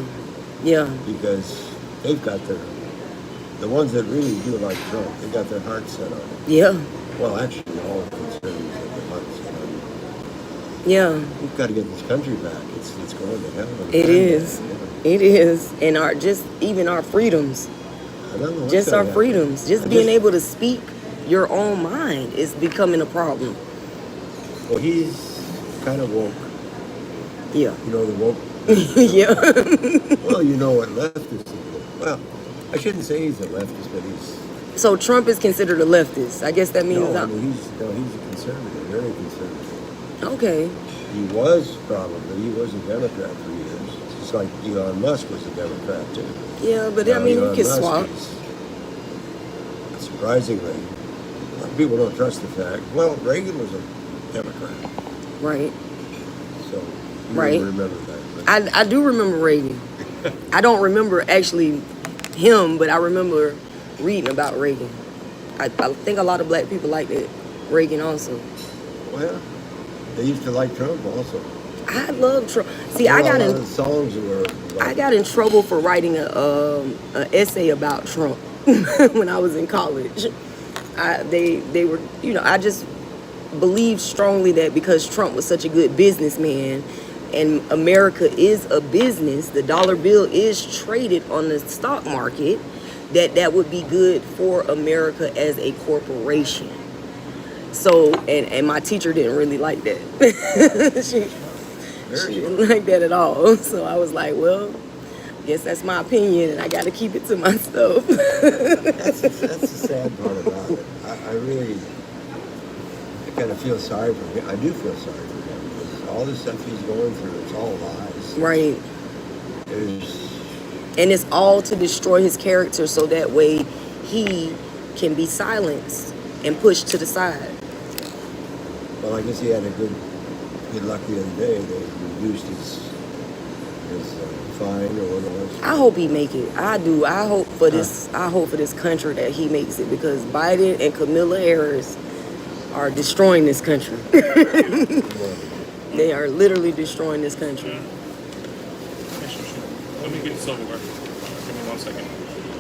Yeah. because they've got the ones that really do like Trump, they got their hearts set on it. Yeah. Well, actually, all conservatives have their hearts set on it. Yeah. We've got to get this country back. It's going to hell. It is. It is. And even our freedoms. I don't know what's Just gonna our happen. freedoms. Just I being able to speak your own mind is becoming a problem. Well, he's kind of woke. Yeah. You know the woke. Yeah. Well, you know what leftist is. Well, I shouldn't say he's a leftist, but he's. So Trump is considered a leftist. I guess that means No, I mean, he's a conservative, very conservative. okay. He was a Democrat for years. Just like Elon Musk was a Democrat too. Yeah, but I Now, mean, you Elon can Musk swap. is, surprisingly, a lot of people don't trust the fact. Well, Reagan was a Democrat, Right. so you Right. don't remember that. But I do remember Reagan. I don't remember actually him, but I remember reading about Reagan. I think a lot of black people liked it. Reagan also. well, they used to like Trump also. I love Trump. See, A lot of the songs were. I got in trouble for writing a essay about Trump when I was in college. They were, I just believed strongly that because Trump was such a good businessman and America is a business, the dollar bill is traded on the stock market, that would be good for America as a corporation. So, and my teacher didn't really like that. she didn't like that at all. So I was like, well, guess that's my opinion, and I got to keep it to myself. That's the sad part about it. I kind of feel sorry for him. I do feel sorry for him. Because all the stuff he's going through, it's all lies. Right. There's, And it's all to destroy his character so that way he can be silenced and pushed to the side. well, I guess he had a good luck the other day. They reduced his fine or whatever it was. I hope he make it. I do. I hope for this. I hope for this country that he makes it, because Biden and Kamala Harris are destroying this country. They are literally destroying this country. Let me get the silverware. Give me 1 second.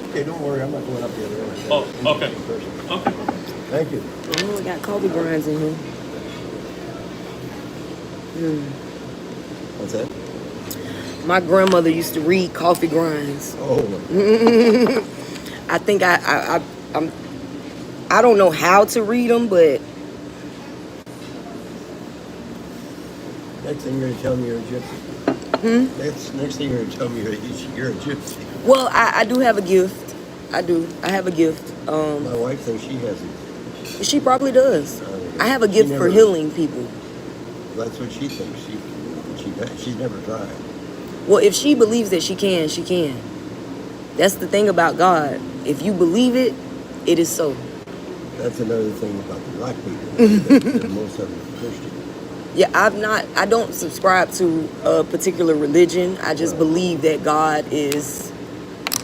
Okay, don't worry. I'm not going up the other way. Oh, okay. Okay. Thank you. Oh, we got coffee grinds in here. What's that? My grandmother used to read coffee grinds. Oh, I think I don't know how to read them, but next thing you're going to tell me you're a gypsy. Next thing you're going to tell me you're a gypsy. well, I do have a gift. I do. I have a gift. My wife thinks she has it. She probably does. I have a gift for healing people. That's what she thinks. She's never tried. Well, if she believes that she can, she can. That's the thing about God. If you believe it, it is so. That's another thing about the black people. that most of them are Christian. Yeah, I don't subscribe to a particular religion. I just believe that God is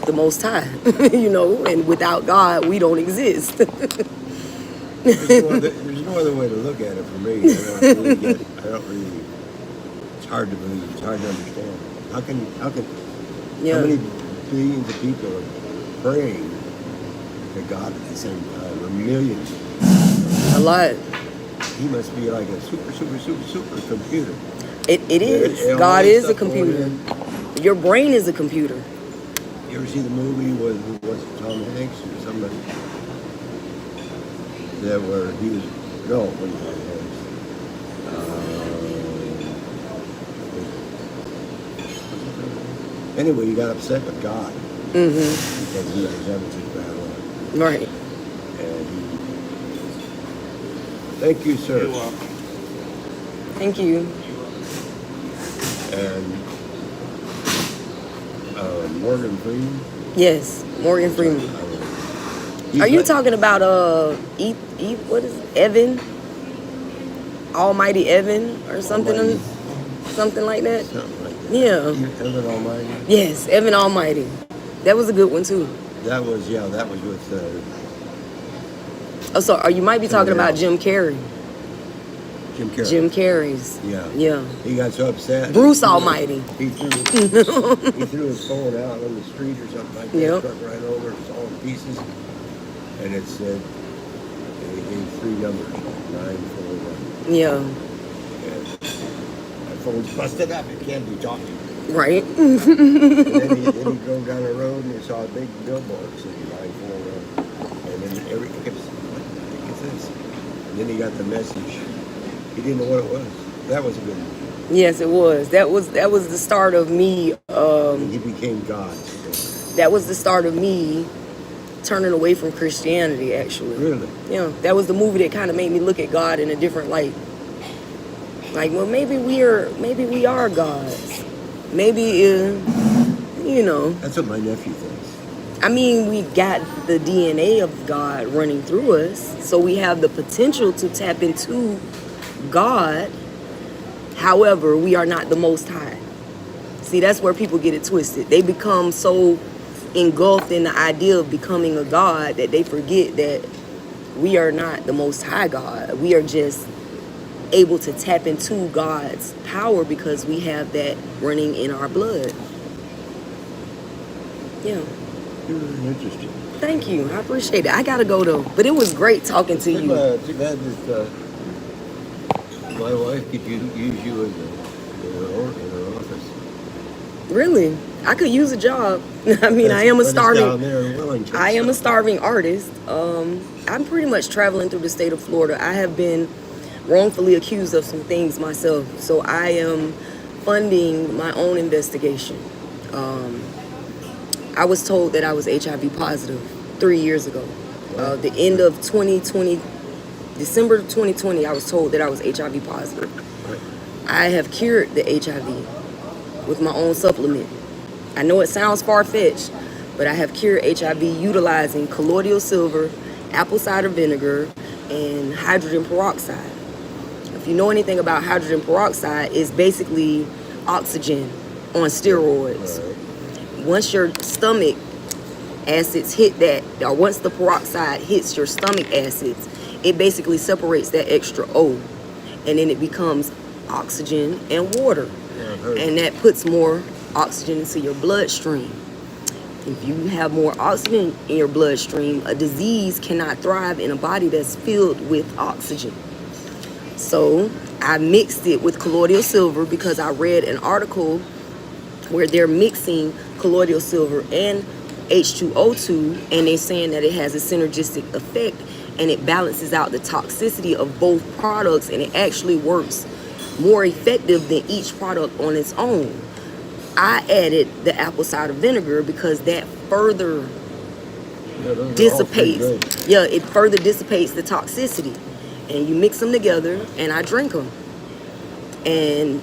the Most High, and without God, we don't exist. There's no other way to look at it for me. I don't really, it's hard to believe. It's hard to understand. How many billions of people are praying to God at the same time? Or millions. A lot. He must be like a super computer. It is. And all God that is a stuff going computer. Your brain is a computer. You ever see the movie with Tom Hanks or somebody? That where he was, no, it wasn't Tom Hanks. Anyway, he got upset with God. Because he was having such bad luck. Right. And thank you, sir. You're welcome. Thank you. And Morgan Freeman. Yes, Morgan Freeman. Are you talking about what is it? Evan? Almighty Evan or something like that? Something like that. Yeah. Evan Almighty. Yes, Evan Almighty. That was a good one too. That was with Oh, so you might be talking about Jim Carrey. Jim Carrey. Jim Carrey's. Yeah. Yeah. He got so upset. Bruce Almighty. He threw his phone out on the street or something like that. Yep. Truck right over, it's all in pieces. And it said, and he gave 3 numbers, 941. Yeah. And my phone's busted up, it can't be talking. Right. And then he drove down the road and he saw a big billboard saying 941. And then he kept saying, what the heck is this? And then he got the message. He didn't know what it was. That was a good one. Yes, it was. That was the start of me. He became God. That was the start of me turning away from Christianity, actually. Really? Yeah, that was the movie that kind of made me look at God in a different light. Like, well, maybe we are gods. Maybe, That's what my nephew thinks. I mean, we got the DNA of God running through us, so we have the potential to tap into God. However, we are not the Most High. See, that's where people get it twisted. They become so engulfed in the idea of becoming a God that they forget that we are not the Most High God. We are just able to tap into God's power because we have that running in our blood. Yeah. You're really interesting. Thank you. I appreciate it. I gotta go though. But it was great talking to you. Too bad that my wife could use you in her office. Really, I could use a job. I mean, I am a But it's down starving. there in Wellington, I am a so- starving artist. I'm pretty much traveling through the state of Florida. I have been wrongfully accused of some things myself, so I am funding my own investigation. I was told that I was HIV positive 3 years ago. The end of 2020, December 2020, I was told that I was HIV positive. I have cured the HIV with my own supplement. I know it sounds far-fetched, but I have cured HIV utilizing colloidal silver, apple cider vinegar, and hydrogen peroxide. If you know anything about hydrogen peroxide, it's basically oxygen on steroids. Right. Once your stomach acids hit that, or once the peroxide hits your stomach acids, it basically separates that extra O, and then it becomes oxygen and water. Yeah, I've heard. And that puts more oxygen into your bloodstream. If you have more oxygen in your bloodstream, a disease cannot thrive in a body that's filled with oxygen. So I mixed it with colloidal silver because I read an article where they're mixing colloidal silver and H2O2, and they're saying that it has a synergistic effect and it balances out the toxicity of both products, and it actually works more effective than each product on its own. I added the apple cider vinegar because that further Yeah, those are all dissipates. pretty good. Yeah, it further dissipates the toxicity, and you mix them together, and I drink them. And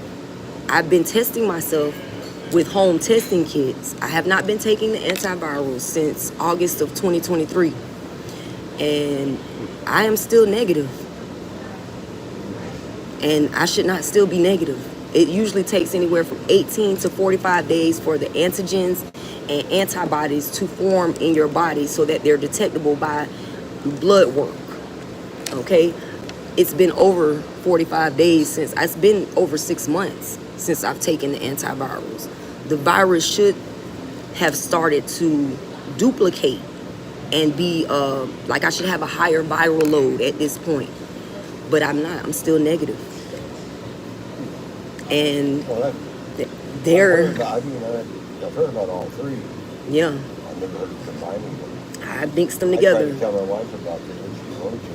I've been testing myself with home testing kits. I have not been taking the antivirals since August of 2023, and I am still negative. And I should not still be negative. It usually takes anywhere from 18 to 45 days for the antigens and antibodies to form in your body so that they're detectable by blood work. Okay? It's been over 45 days since, it's been over 6 months since I've taken the antivirals. The virus should have started to duplicate and be, like I should have a higher viral load at this point. But I'm not, I'm still negative. And Well, I've heard about all three. yeah, I've never heard of combining them. I mixed them I tried together. to tell my wife about this when she was going to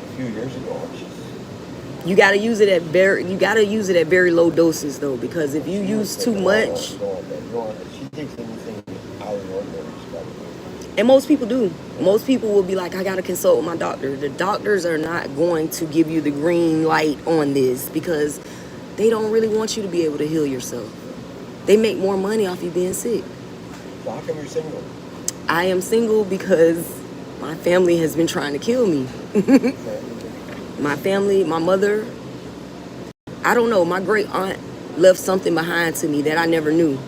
a few years ago. And she's, You gotta use it at very low doses though, because if you use too much, she takes anything out of the ordinary. She's got to and most people do. Most people will be like, I gotta consult with my doctor. The doctors are not going to give you the green light on this because they don't really want you to be able to heal yourself. They make more money off you being sick. So how come you're single? I am single because my family has been trying to kill me. My family, my mother, I don't know, my great aunt left something behind to me that I never knew.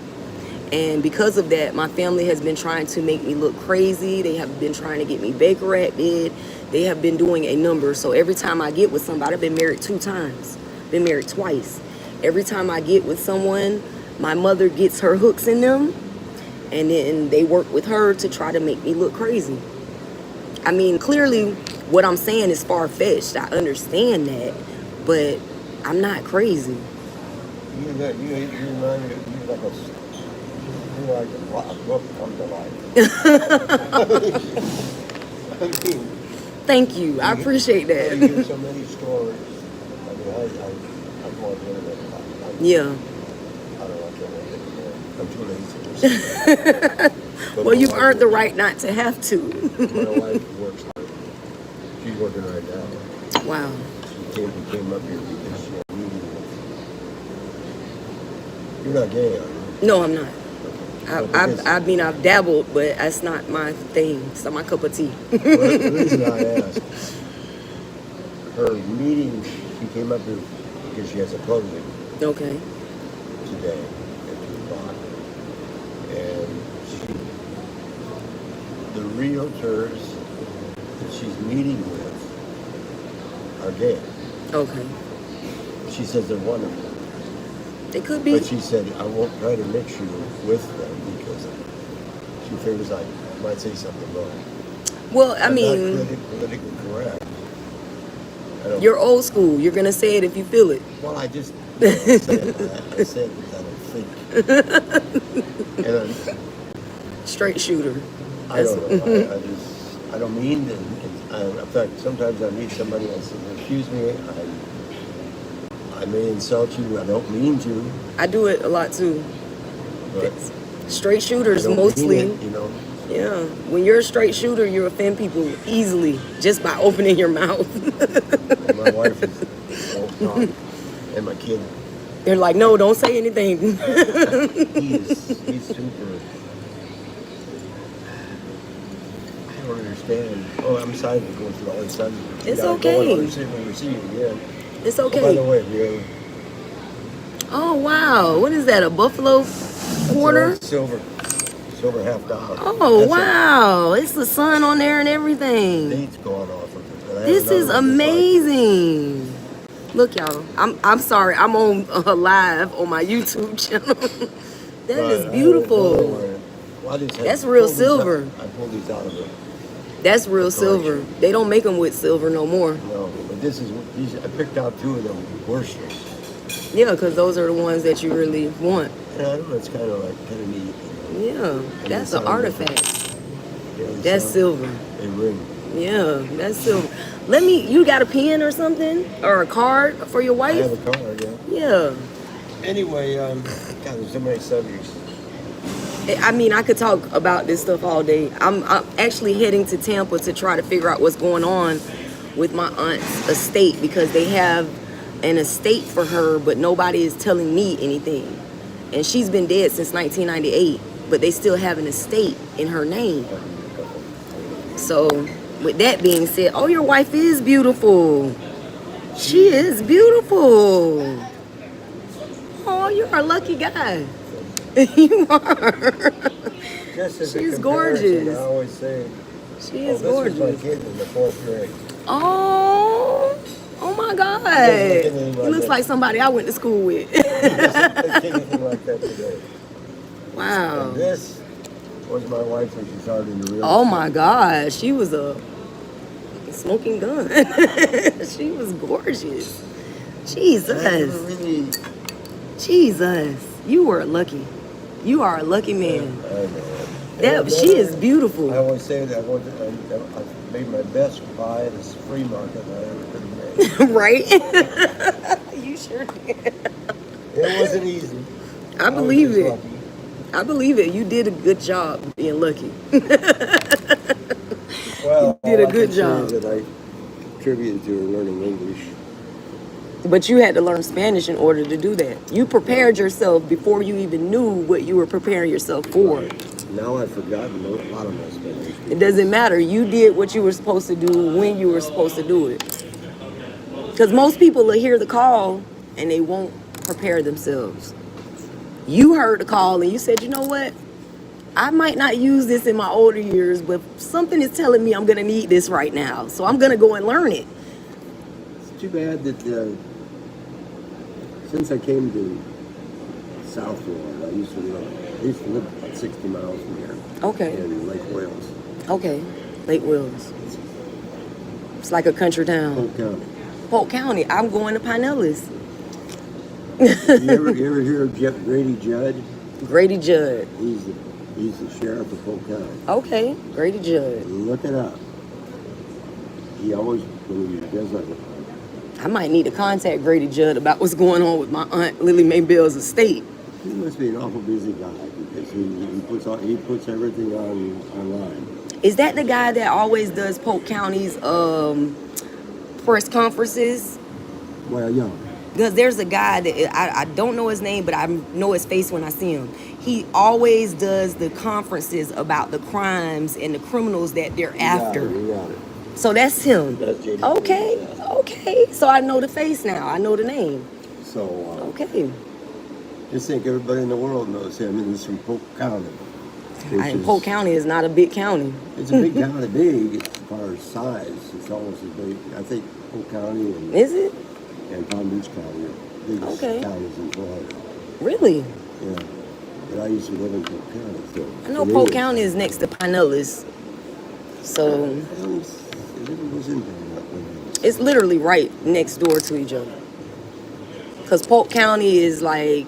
And because of that, my family has been trying to make me look crazy. They have been trying to get me Baker acted. They have been doing a number. So every time I get with somebody, I've been married 2 times, been married twice. Every time I get with someone, my mother gets her hooks in them, and then they work with her to try to make me look crazy. I mean, clearly what I'm saying is far-fetched. I understand that, but I'm not crazy. You're like a book come to life. I mean, Thank you. I appreciate you that. hear so many stories. I mean, I go on the internet a lot. Yeah. I don't know, I can't remember anymore. I'm too lazy. But Well, my you've wife earned the works- right not to have to. My wife works hard. She's working right now. Wow. She came up here because she had a meeting with... You're not gay, are you? No, I'm not. Well, I mean, I've dabbled, but that's not my thing. It's not my cup of tea. Well, the reason I asked, her meeting, she came up here because she has a closing Okay. today at 2 o'clock. And the realtors that she's meeting with are gay. Okay. She says they're wonderful. They could be. But she said, I won't try to mix you with them because she figures I might say something wrong. Well, I I'm mean, not politically correct. I don't- you're old school. You're going to say it if you feel it. Well, I just, I said that I don't think And Straight shooter. I don't know. I don't mean to. In fact, sometimes I meet somebody and I say, "Excuse me, I may insult you. I don't mean to." I do it a lot too. But Straight shooters I don't mostly. mean it, you know. Yeah. When you're a straight shooter, you offend people easily just by opening your mouth. And my wife is, oh God, and my kid. They're like, no, don't say anything. He's super. I don't understand. Oh, I'm sorry for going through all this time. It's okay. We'll see you again. It's Oh, by okay. the way, if you ever Oh, wow. What is that, a buffalo quarter? silver $half. Oh, That's wow. It's the sun on there and a everything. date's going off of it. But I have This is another one just like it. amazing. Look, y'all. I'm sorry. I'm on live on my YouTube channel. That Right, is I have beautiful. another one. Well, I just had That's to real pull these out- silver. I pulled these out of it. That's real That's silver. correction. They don't make them with silver no more. No, but these. I picked out two of them worst. Yeah, because those are the ones that you really want. And I don't know. It's kind of neat. Yeah, that's they an sound artifact. Yeah, they That's sound- silver. They ring. Yeah, that's silver. You got a pen or something? Or a card for your I have wife? a card, yeah. Yeah. Anyway, God, there's so many subjects. I mean, I could talk about this stuff all day. I'm actually heading to Tampa to try to figure out what's going on with my aunt's estate because they have an estate for her, but nobody is telling me anything. And she's been dead since 1998, but they still have an estate in her name. So, with that being said, oh, your wife is beautiful. She is beautiful. Oh, you're a lucky guy. You are. Just as She's a comparison, gorgeous. I always say, She is this was my gorgeous. kid in the 4th grade. Oh my God. He doesn't look anything He like looks that. like somebody I went to school with. He doesn't look anything like that today. Wow. And this was my wife when she started in the real Oh estate. my God. She was a smoking gun. She was gorgeous. And I never Jesus. really, Jesus. You were lucky. You are a lucky I man. know. That she is beautiful. I always say that I made my best buy at this free market I ever could have made. Right? You sure did. It wasn't easy. I was believe just it. lucky. I believe it. You did a good job being lucky. Well, You did a all I good can say job. is that I contributed to her learning English. But you had to learn Spanish in order to do that. You prepared yourself before you even knew what you were preparing yourself for. Now I've forgotten a lot of my Spanish. It doesn't matter. You did what you were supposed to do when you were supposed to do it. Because most people will hear the call and they won't prepare themselves. You heard the call and you said, you know what? I might not use this in my older years, but something is telling me I'm going to need this right now. So I'm going to go and learn it. It's too bad that since I came to South Florida, I used to live about 60 miles from here Okay. in Lake Wales, Okay. Lake Wills. It's like a country town. Polk County. Polk County. I'm going to Pinellas. You ever hear of Grady Judd? Grady Judd. He's the sheriff of Polk County. Okay. Grady Judd. Look it up. He always, when he does like I might need to contact Grady Judd about what's going on with my aunt Lily Mae Bell's estate. he must be an awful busy guy because he puts everything online. Is that the guy that always does Polk County's press conferences? Well, yeah. Because there's a guy that I don't know his name, but I know his face when I see him. He always does the conferences about the crimes and the criminals that they're after. You got it. So that's him. That's JD. Okay, okay. So I know the face now. I know the name. So Okay. just think everybody in the world knows him, and he's from Polk County. And Polk County is not a big county. It's a big county, big as far as size. It's almost as big. I think Polk County Is it? and Palm Beach County are the biggest Okay. counties in Florida. Really? Yeah. But I used to live in Polk County, so. I know to me, Polk it's- County is next to Pinellas. So It was in Pinellas. it's literally right next door to each other. Because Polk County is like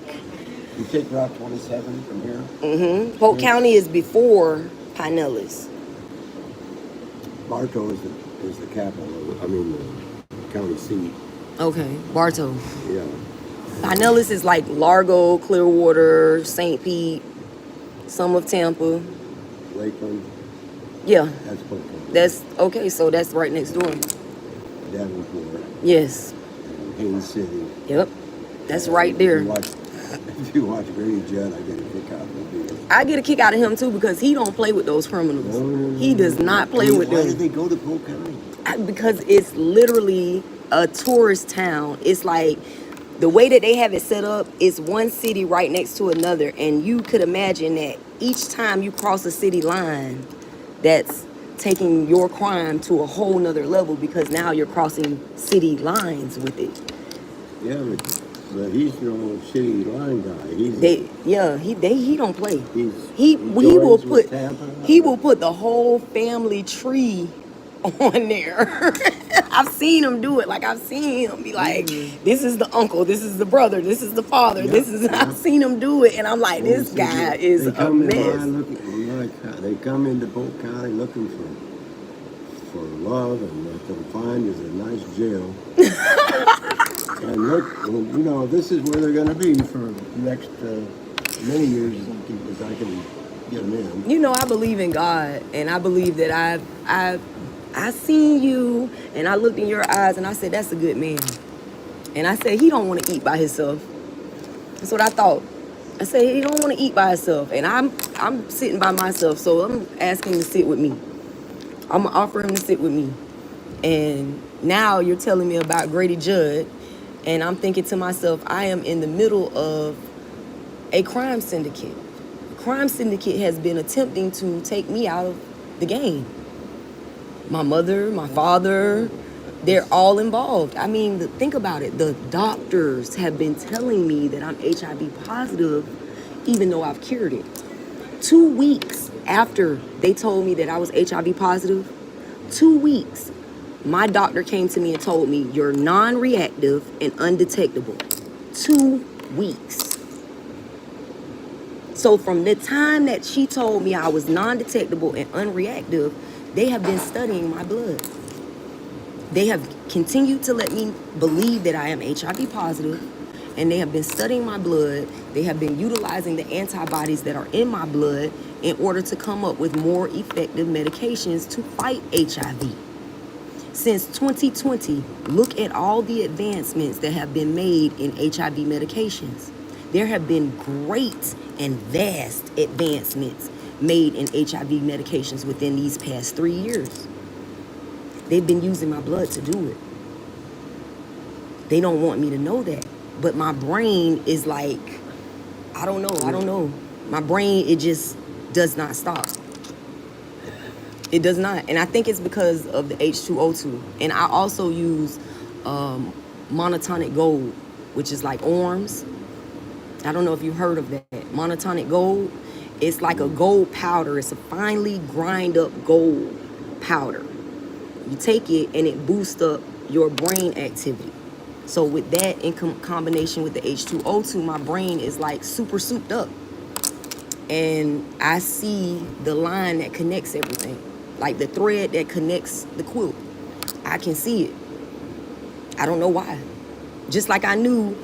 You take Route 27 from here? Mm-hmm. Polk County is before Pinellas. Bartow is the capital. I mean, the county seat. Okay, Bartow. Yeah. Pinellas is like Largo, Clearwater, St. Pete, some of Tampa. Lakeland. Yeah, That's Polk County. that's okay. So that's right next door. Davenport. Yes. And Haines City. Yep. That's right there. If you watch Grady Judd, I get a kick out of it. I get a kick out of him too because he don't play with those criminals. No. He does not play with Why them. did they go to Polk County? Because it's literally a tourist town. It's like the way that they have it set up is one city right next to another, and you could imagine that each time you cross a city line, that's taking your crime to a whole nother level because now you're crossing city lines with it. Yeah, but he's no shitty line guy. He don't play. He will joins with put Tampa. he will put the whole family tree on there. I've seen him do it. Like I've seen him be like, this is the uncle, this is the brother, this is the father, I've seen him do it, and I'm like, this guy is a mess. They come into Polk County looking for love, and what they'll find is a nice jail. And look, this is where they're going to be for the next many years as I can get them in. I believe in God, and I believe that I seen you, and I looked in your eyes, and I said, that's a good man. And I said, he don't want to eat by himself. That's what I thought. I said, he don't want to eat by himself, and I'm sitting by myself, so I'm asking him to sit with me. I'm going to offer him to sit with me. And now you're telling me about Grady Judd, and I'm thinking to myself, I am in the middle of a crime syndicate. A crime syndicate has been attempting to take me out of the game. My mother, my father, they're all involved. I mean, think about it. The doctors have been telling me that I'm HIV positive, even though I've cured it. 2 weeks after they told me that I was HIV positive, 2 weeks, my doctor came to me and told me, you're non-reactive and undetectable. 2 weeks. So from the time that she told me I was non-detectable and unreactive, they have been studying my blood. They have continued to let me believe that I am HIV positive, and they have been studying my blood. They have been utilizing the antibodies that are in my blood in order to come up with more effective medications to fight HIV. Since 2020, look at all the advancements that have been made in HIV medications. There have been great and vast advancements made in HIV medications within these past 3 years. They've been using my blood to do it. They don't want me to know that. But my brain is like, I don't know. My brain, it just does not stop. It does not. And I think it's because of the H2O2. And I also use monotonic gold, which is like ORMs. I don't know if you've heard of that. Monotonic gold, it's like a gold powder. It's a finely grind up gold powder. You take it and it boosts up your brain activity. So with that in combination with the H2O2, my brain is like super souped up. And I see the line that connects everything. Like the thread that connects the quilt. I can see it. I don't know why. Just like I knew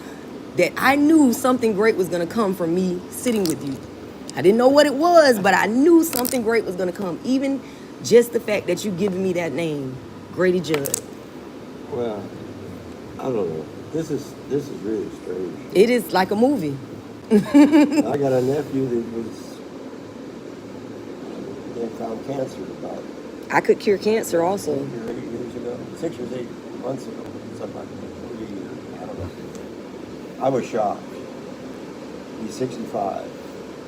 something great was going to come from me sitting with you. I didn't know what it was, but I knew something great was going to come. Even just the fact that you giving me that name, Grady Judd. Well, I don't know. This is really strange. It is like a movie. I got a nephew they found cancer about I could cure cancer also. 8 years ago, 6 or 8 months ago, something like that. 3 years, I don't know. I was shocked. He's 65.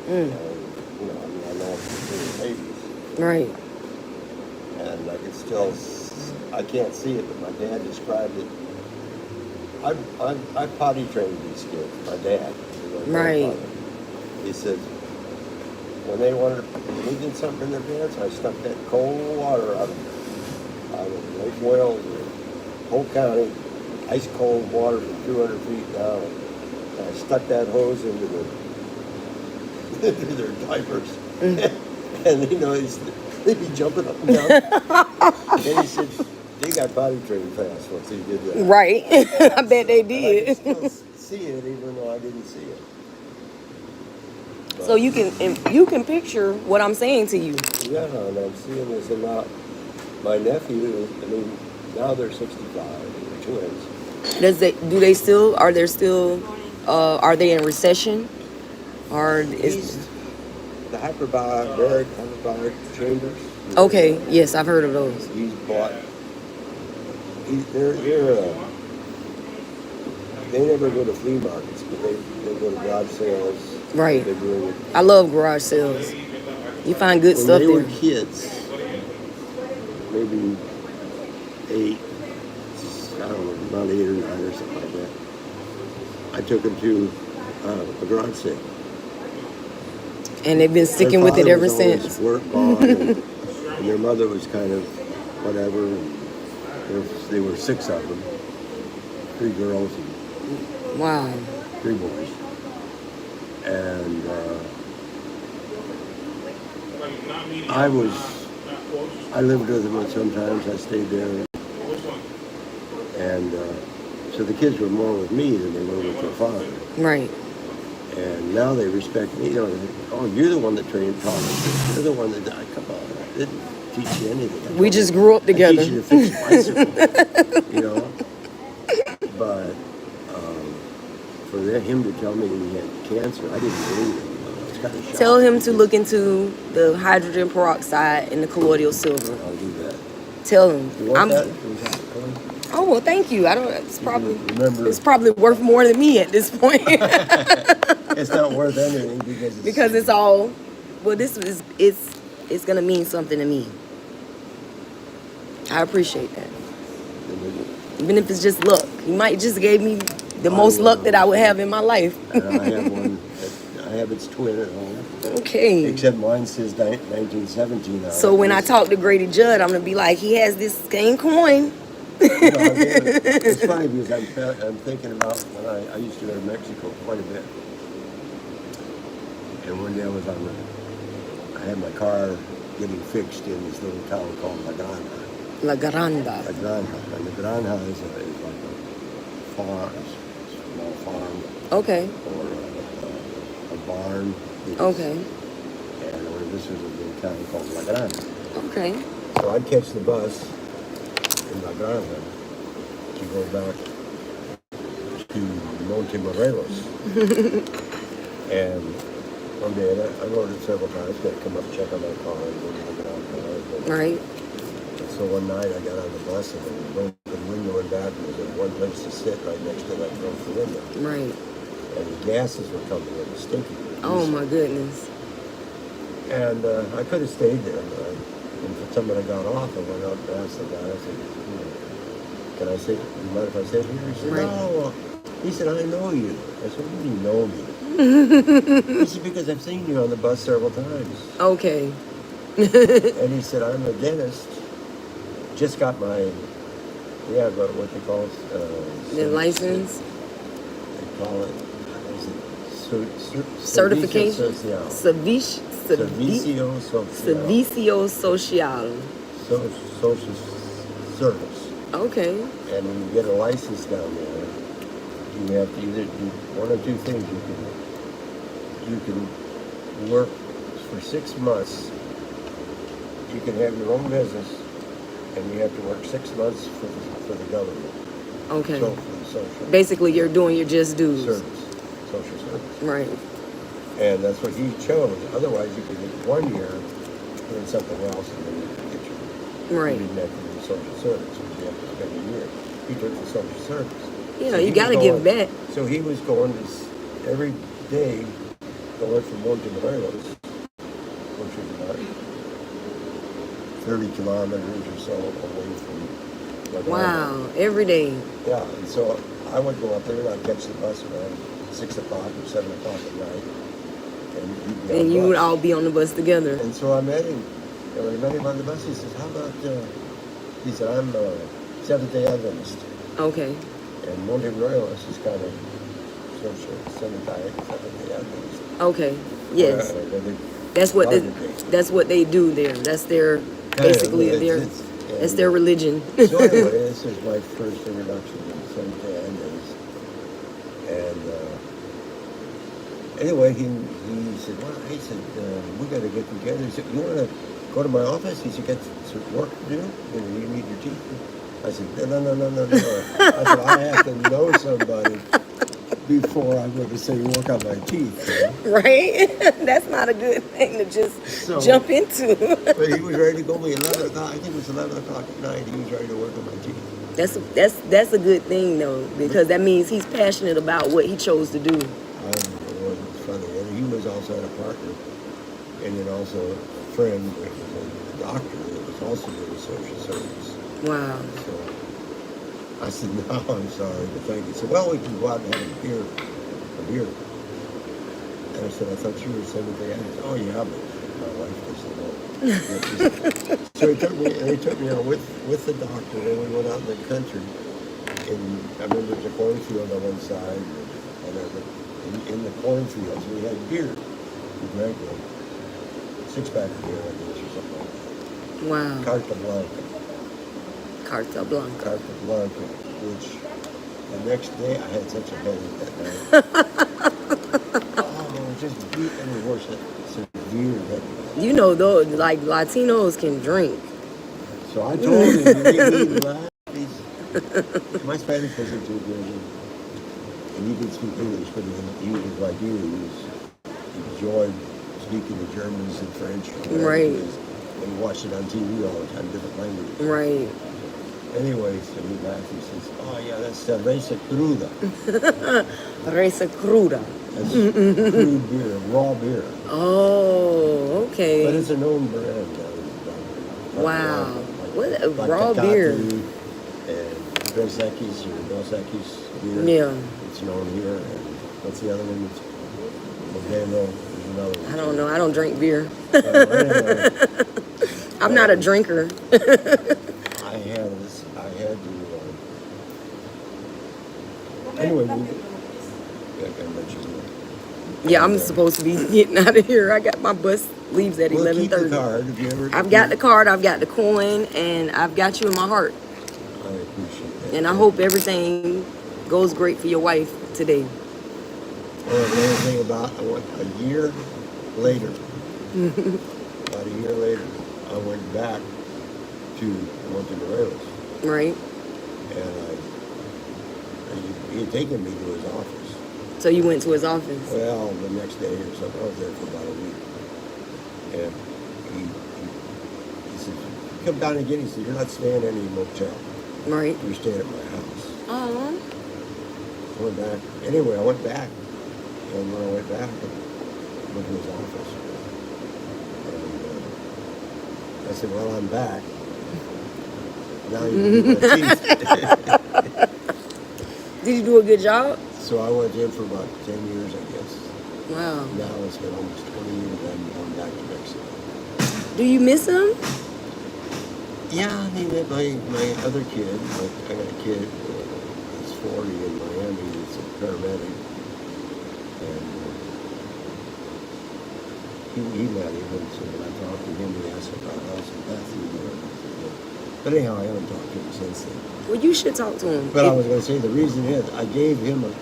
And, I know it's babies. Right. And I can't see it, but my dad described it. I potty trained these kids, my dad. Right. He said, when they needed something in their pants, I stuck that cold water out of Lake Wales, Polk County, ice cold water from 200 feet down. And I stuck that hose into the into their diapers. And they'd be jumping up and down. And he said, they got potty trained fast once they did that. Right. I bet they And I did. can still see it even though I didn't see it. So you can picture what I'm saying to you. Yeah, and I'm seeing this, and now my nephew, now they're 65, they're twins. Are they in recession? Or He's the hyperbaric chambers. okay, yes, I've heard of those. He's bought, they never go to flea markets, but they go to garage sales. Right. They're doing it. I love garage sales. You find good When stuff they there. were kids, maybe 8, I don't know, about 8 or 9 or something like that, I took them to a garage sale. And they've been sticking with it ever since. Work on, and their mother was kind of whatever. And there were 6 of them, 3 girls and Wow. 3 boys. And I lived with them, and sometimes I stayed there. And so the kids were more with me than they were with their father. Right. And now they respect me. Oh, you're the one that trained taught us. You're the one that died. Come on, I didn't teach you anything. We just grew up together. I teach you to fix a bicycle, But for him to tell me he had cancer, I didn't believe it. It's kind of shocking. Tell him to look into the hydrogen peroxide and the colloidal silver. I'll do that. Tell him. You want that? Was that coin? Oh well, thank you. I don't. It's probably Remember, worth more than me at this point. it's not worth anything because it's all. Well, it's gonna mean something to me. I appreciate that. Even if it's just luck, he might just gave me the most luck that I would have in my life. And I have one. I have its twin at home. Okay. Except mine says 1917 on it. So when I talk to Grady Judd, I'm gonna be like, he has this same coin. It's funny because I'm thinking about when I used to go to Mexico quite a bit. And one day I had my car getting fixed in this little town called La Granja. La Granja. La Granja. And the Granja is like a farm, small farm. Okay. Or a barn. Okay. And this was a little town called La Granja. Okay. So I'd catch the bus in La Granja to go back to Monte Morelos. And one day, and I wrote it several times, got to come up, check on my car, and go to the ground. Right. And so one night I got on the bus and there was no window in back, and there was one place to sit right next to that broken window. Right. And the gases were coming in, stinky. Oh my goodness. And I could have stayed there. And for someone I got off, I went out and asked the guy, I said, can I sit? You mind if I sit here? He said, Right. no. He said, I know you. I said, what do you know me? He said, because I've seen you on the bus several times. Okay. And he said, I'm a dentist. Just got my, what they call it? The license? They call it, Certification? Servicio Servicio social. Social service. Okay. And when you get a license down there, you have to either do one or two things. You can work for 6 months. You can have your own business, and you have to work 6 months for the government. Okay. So for the social Basically, you're doing your just dues. social service. Right. And that's what he chose. Otherwise, you could get 1 year doing something else, and then you could get your. Right. You didn't have to do social service. You have to spend a year. He took the social service. Yeah, So you he was gotta give back. So he was going every day, going from Monte Morelos, which was about 30 kilometers or so away from La Granja. Wow. Every day. Yeah, and so I would go up there and I'd catch the bus around 6 o'clock or 7 o'clock at night. And you would all be on the bus together. And so I met him. And when I met him on the bus, he says, how about, he said, I'm a Seventh-day Adventist. Okay. And Monte Morelos is kind of Seventh-day Adventist. Okay. Yes. That's what that's what they do there. That's their basically that's their religion. So anyway, this is my first introduction to Seventh-day Adventist. And anyway, he said, well, he said, we got to get together. He said, you want to go to my office? He said, get some work to do. You need your teeth. I said, no. I said, I have to know somebody before I'm going to say work on my teeth. Right? That's not a good thing to just jump into. But he was ready to go me 11 o'clock. I think it was 11 o'clock at night. He was ready to work on my teeth. That's a good thing though, because that means he's passionate about what he chose to do. It was funny. And he was also a partner, and then also a friend, which was a doctor that was also doing social service. Wow. So I said, no, I'm sorry, but thank you. He said, well, we can go out and have a beer. And I said, I thought you were Seventh-day Adventist. Oh yeah, but my wife doesn't know. So he took me out with the doctor, and we went out in the country. And I remember the cornfield on one side, and in the cornfields we had beer. We drank a 6-pack of beer, I guess, or something like that. Wow. Carta Blanca. Carta Blanca. Carta Blanca, which the next day I had such a headache that night. Oh, man, it was just beat and worse. Severe headache. You know, though, like Latinos can drink. So I told him, you need to laugh. My Spanish wasn't too good. And he did speak English, but he was like you. He enjoyed speaking to Germans and French. Right. And he watched it on TV all the time, different languages. Right. Anyway, so he laughed. He says, oh, yeah, that's cerveza cruda. Cerveza cruda. That's crude beer, raw beer. Oh, okay. But it's a known brand. Wow. What like raw Tecate beer. And Dos Equis or Dos Equis beer. Yeah. It's known here. And what's the other one? It's Modelo. There's another one. I don't know. I don't drink beer. Anyway, I'm not a drinker. I had to. Anyway, I can let you know. Yeah, I'm supposed to be getting out of here. I got my bus leaves at Well, keep the 11:30. card if you ever. I've got the card, I've got the coin, and I've got you in my heart. I appreciate that. And I hope everything goes great for your wife today. Well, the other thing about a year later, about a year later, I went back to Morelos, Right? and he had taken me to his office. So you went to his office. Well, the next day or something, I was there for about a week, and he said, "Come down again." He said, "You're not staying in any motel. Right. You're staying at my house." Oh. I went back. Anyway, I went back, and when I went back, I went to his office. And I said, well, I'm back. Now you can do my teeth. Did you do a good job? So I went in for about 10 years, I guess. Wow. Now it's been almost 20 years I'm back to Mexico. Do you miss him? Yeah, I mean, my other kid, I got a kid that's 40 in Miami, he's a paramedic. And he met him, and so when I talked to him, he asked about us and Bethany. But anyhow, I haven't talked to him since then. Well, you should talk to him. But I was going to say, the reason is, I gave him a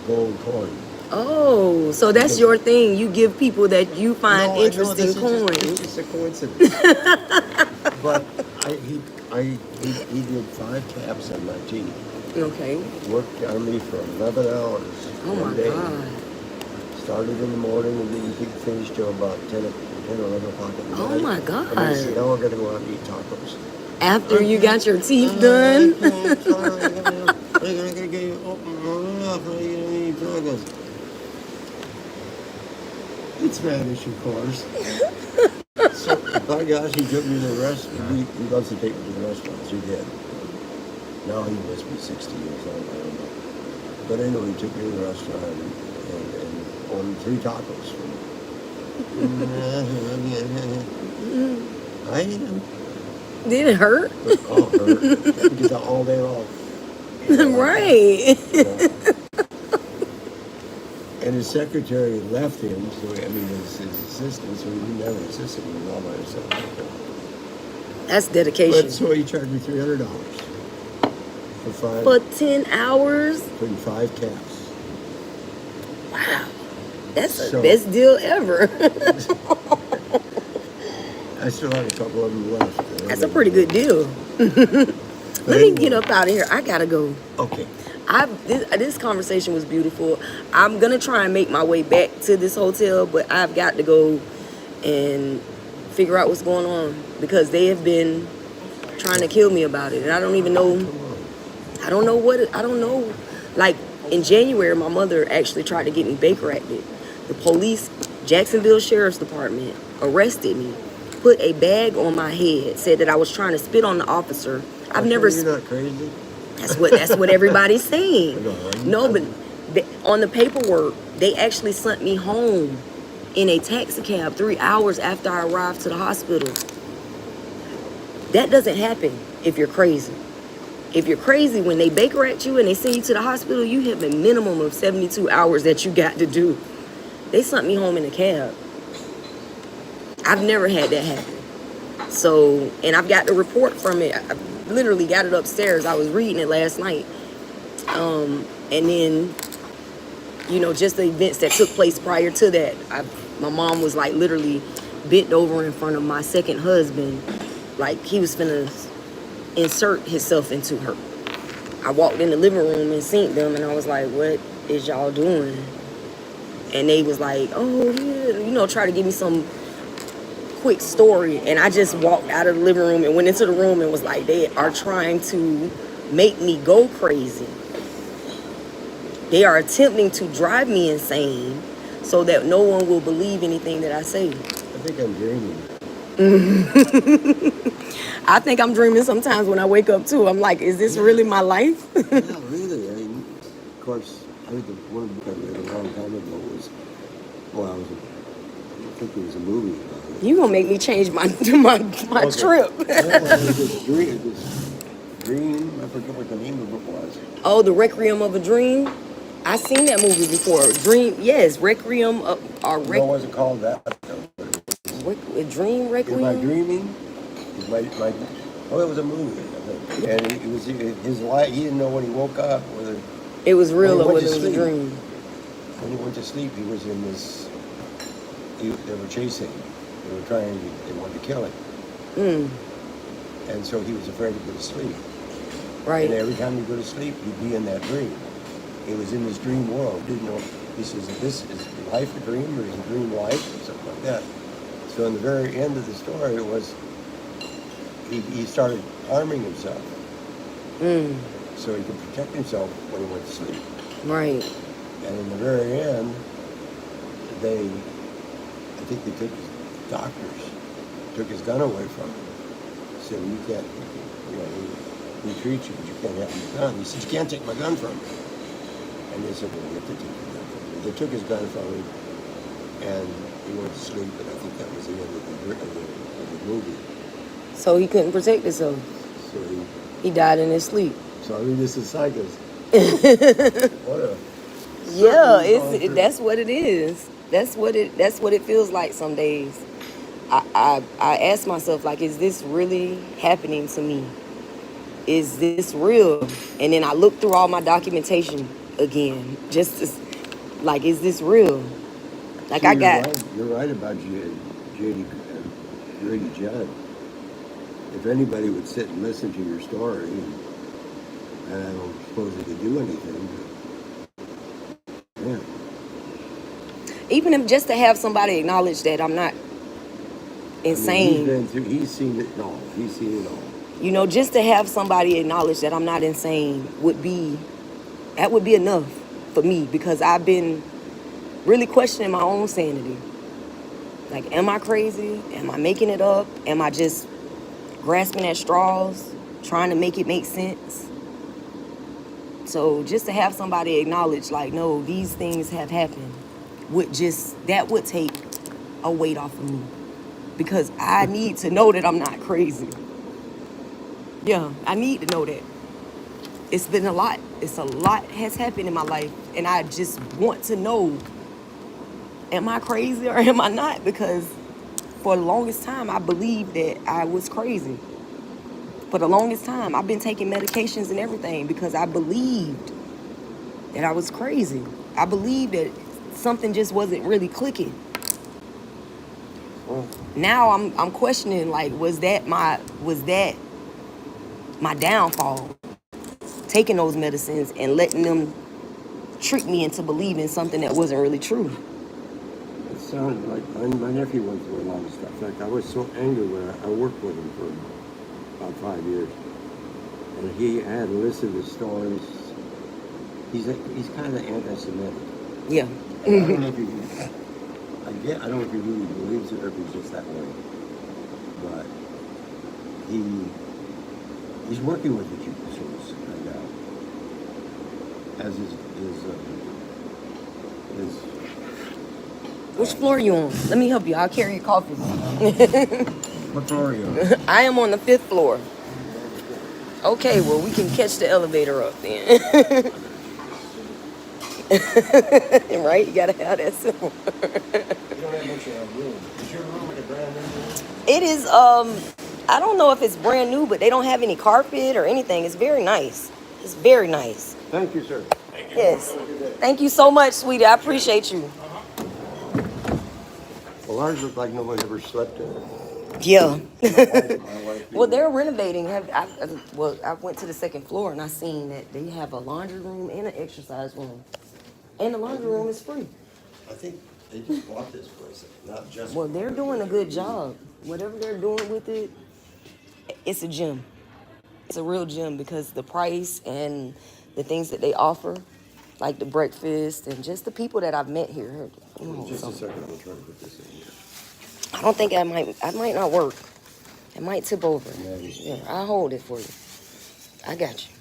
gold coin. Oh, so that's your thing. You give people that you find interesting coins. It's just a coincidence. But he did 5 taps on my teeth. Okay. Worked on me for 11 hours. Oh my one day. God. Started in the morning and didn't finish till about 10 or 11 o'clock at night. Oh my God. And I said, now we're going to go out and eat tacos. After you got your teeth done? I'm going to get you open enough for you to eat tacos. It's Spanish, of course. So, by gosh, he took me to the restaurant. He loves to take me to the restaurants. He did. Now he must be 60 years old. I don't know. But anyway, he took me to the restaurant and ordered 3 tacos for me. I ate them. Did it hurt? Oh, hurt. Because all day long. Right. And his secretary left him, so I mean his assistant, so he didn't have an assistant. He was all by himself. That's dedication. But so he charged me $300 for For 10 hours? putting 5 caps. Wow. That's the So- best deal ever. I still have a couple of them left. That's a pretty good deal. Let me get up out of here. I gotta go. Okay. This conversation was beautiful. I'm gonna try and make my way back to this hotel, but I've got to go and figure out what's going on because they have been trying to kill me about it, and I don't even know. I don't know. Like in January, my mother actually tried to get me Baker acted. The police, Jacksonville Sheriff's Department, arrested me, put a bag on my head, said that I was trying to spit on the officer. I've never. You're not crazy. That's what everybody's saying. No, but on the paperwork, they actually sent me home in a taxi cab 3 hours after I arrived to the hospital. That doesn't happen if you're crazy. If you're crazy, when they Baker act you and they send you to the hospital, you have a minimum of 72 hours that you got to do. They sent me home in a cab. I've never had that happen. So, and I've got the report from it. I literally got it upstairs. I was reading it last night. And then, just the events that took place prior to that. My mom was like literally bent over in front of my second husband. Like he was finna insert himself into her. I walked in the living room and seen them and I was like, what is y'all doing? And they was like, oh yeah, try to give me some quick story. And I just walked out of the living room and went into the room and was like, they are trying to make me go crazy. They are attempting to drive me insane so that no one will believe anything that I say. I think I'm dreaming. I think I'm dreaming sometimes when I wake up too. I'm like, is this really my life? Yeah, really. I mean, of course, I think the one book I read a long time ago was, I think it was a movie about it. You gonna make me change my trip. This dream, I forget what the name of the book was. Oh, The Requiem of a Dream. I seen that movie before. Requiem of No, it wasn't called that. Dream Requiem. Am I dreaming? Oh, it was a movie. I think. And it was his life. He didn't know when he woke up whether It was real or When he whether it went to was a sleep. dream. when he went to sleep. He was in this. They were chasing him. They wanted to kill him. And so he was afraid to go to sleep. Right. And every time he'd go to sleep, he'd be in that dream. He was in this dream world. Didn't know. He says, "This is life a dream, or is a dream life, or something like that." So in the very end of the story, it was he started harming himself, so he could protect himself when he went to sleep. Right. And in the very end, I think they took his doctors, took his gun away from him. Said, "You can't, we treat you, but you can't have your gun." He said, "You can't take my gun from me." And they said, "Well, we have to take your gun from him." They took his gun from him, and he went to sleep. And I think that was the end of the movie. So he couldn't protect himself. So He died in his sleep. I mean, this is psychos. What a Yeah, that's what it is. That's what it feels like some days. I ask myself, like, is this really happening to me? Is this real? And then I look through all my documentation again, just to, like, is this real? Like, So I got. You're right about Grady Judd. If anybody would sit and listen to your story, and I don't suppose they could do anything, but yeah. Even if just to have somebody acknowledge that I'm not insane. He's seen it all. He's seen it all. Just to have somebody acknowledge that I'm not insane would be enough for me, because I've been really questioning my own sanity. Like, am I crazy? Am I making it up? Am I just grasping at straws, trying to make it make sense? So just to have somebody acknowledge, like, no, these things have happened, would take a weight off of me, because I need to know that I'm not crazy. Yeah, I need to know that. It's been a lot. A lot has happened in my life, and I just want to know Am I crazy or am I not? Because for the longest time, I believed that I was crazy. For the longest time, I've been taking medications and everything because I believed that I was crazy. I believed that something just wasn't really clicking. Well, Now I'm questioning, like, was that my downfall? Taking those medicines and letting them trick me into believing something that wasn't really true. it sounded like my nephew went through a lot of stuff. In fact, I was so angry when I worked with him for about 5 years, and he had listed the stories. He's kind of anti-Semitic. Yeah. I don't know if you, I don't know if he really believes it or if he's just that way. But he's working with the Jewish source right now, as his Which floor are you on? Let me help you. I'll carry your coffee. what floor are you on? I am on the 5th floor. Okay, well, we can catch the elevator up then. Right? You gotta have that simple. You don't have much room. Is your room like a brand new room? It is, I don't know if it's brand new, but they don't have any carpet or anything. It's very nice. It's very nice. Thank you, sir. Yes. Thank you so much, sweetie. I appreciate you. Well, ours looked like nobody ever slept in it. Yeah. My wife Well, they're renovating. I went to the 2nd floor and I seen that they have a laundry room and an exercise room. And the laundry room is free. I think they just bought this place, not just. Well, they're doing a good job. Whatever they're doing with it, it's a gym. It's a real gym because the price and the things that they offer, like the breakfast and just the people that I've met here. Just a second, I'm trying to put this in here. I don't think I might not work. It might tip over. Yeah, I'll hold it for you. I got you.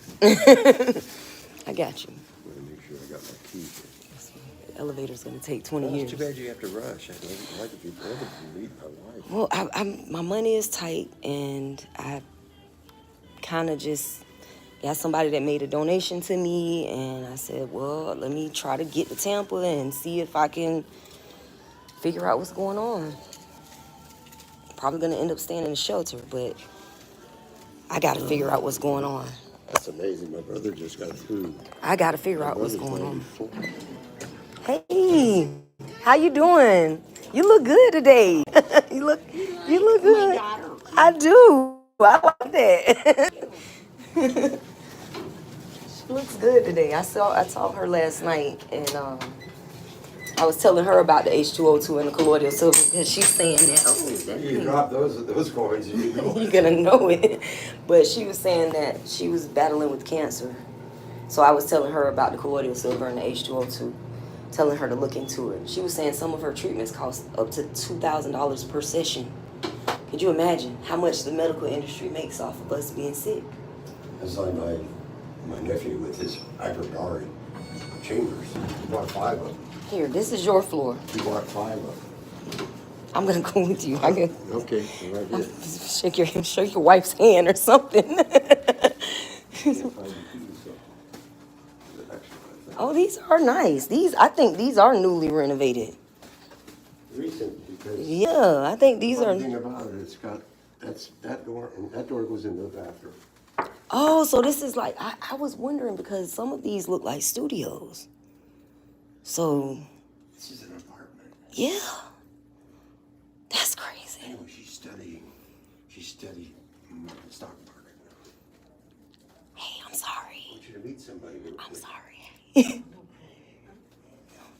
I got you. I'm gonna make sure I got my keys. The elevator's gonna take 20 Well, years. it's too bad you have to rush. I'd like if you wanted to meet my wife. Well, my money is tight, and I kind of just got somebody that made a donation to me, and I said, well, let me try to get to Tampa and see if I can figure out what's going on. Probably gonna end up staying in a shelter, but I gotta figure out what's going on. That's amazing. My brother just got through. I gotta figure out what's Brother's going on. 94. Hey, how you doing? You look good today. you look good. I do. I like that. She looks good today. I saw her last night, and I was telling her about the H2O2 and the colloidal silver because she's saying that. Oh, that You drop those coins, and you know. you're gonna know it. But she was saying that she was battling with cancer. So I was telling her about the colloidal silver and the H2O2, telling her to look into it. She was saying some of her treatments cost up to $2,000 per session. Could you imagine how much the medical industry makes off of us being sick? That's like my nephew with his hyperbaric chambers. He bought 5 of them. Here, this is your floor. He bought 5 of them. I'm gonna go with you. I can Okay, right here. shake your wife's hand or something. Oh, these are nice. I think these are newly renovated. Recent, because Yeah, I think these one are. thing about it, it's got that door, and that door goes into the bathroom. Oh, so this is like I was wondering because some of these look like studios. So This is an apartment. yeah, that's crazy. Anyway, she's studying the stock market now. Hey, I'm I sorry. want you to meet somebody. Real I'm quick. sorry.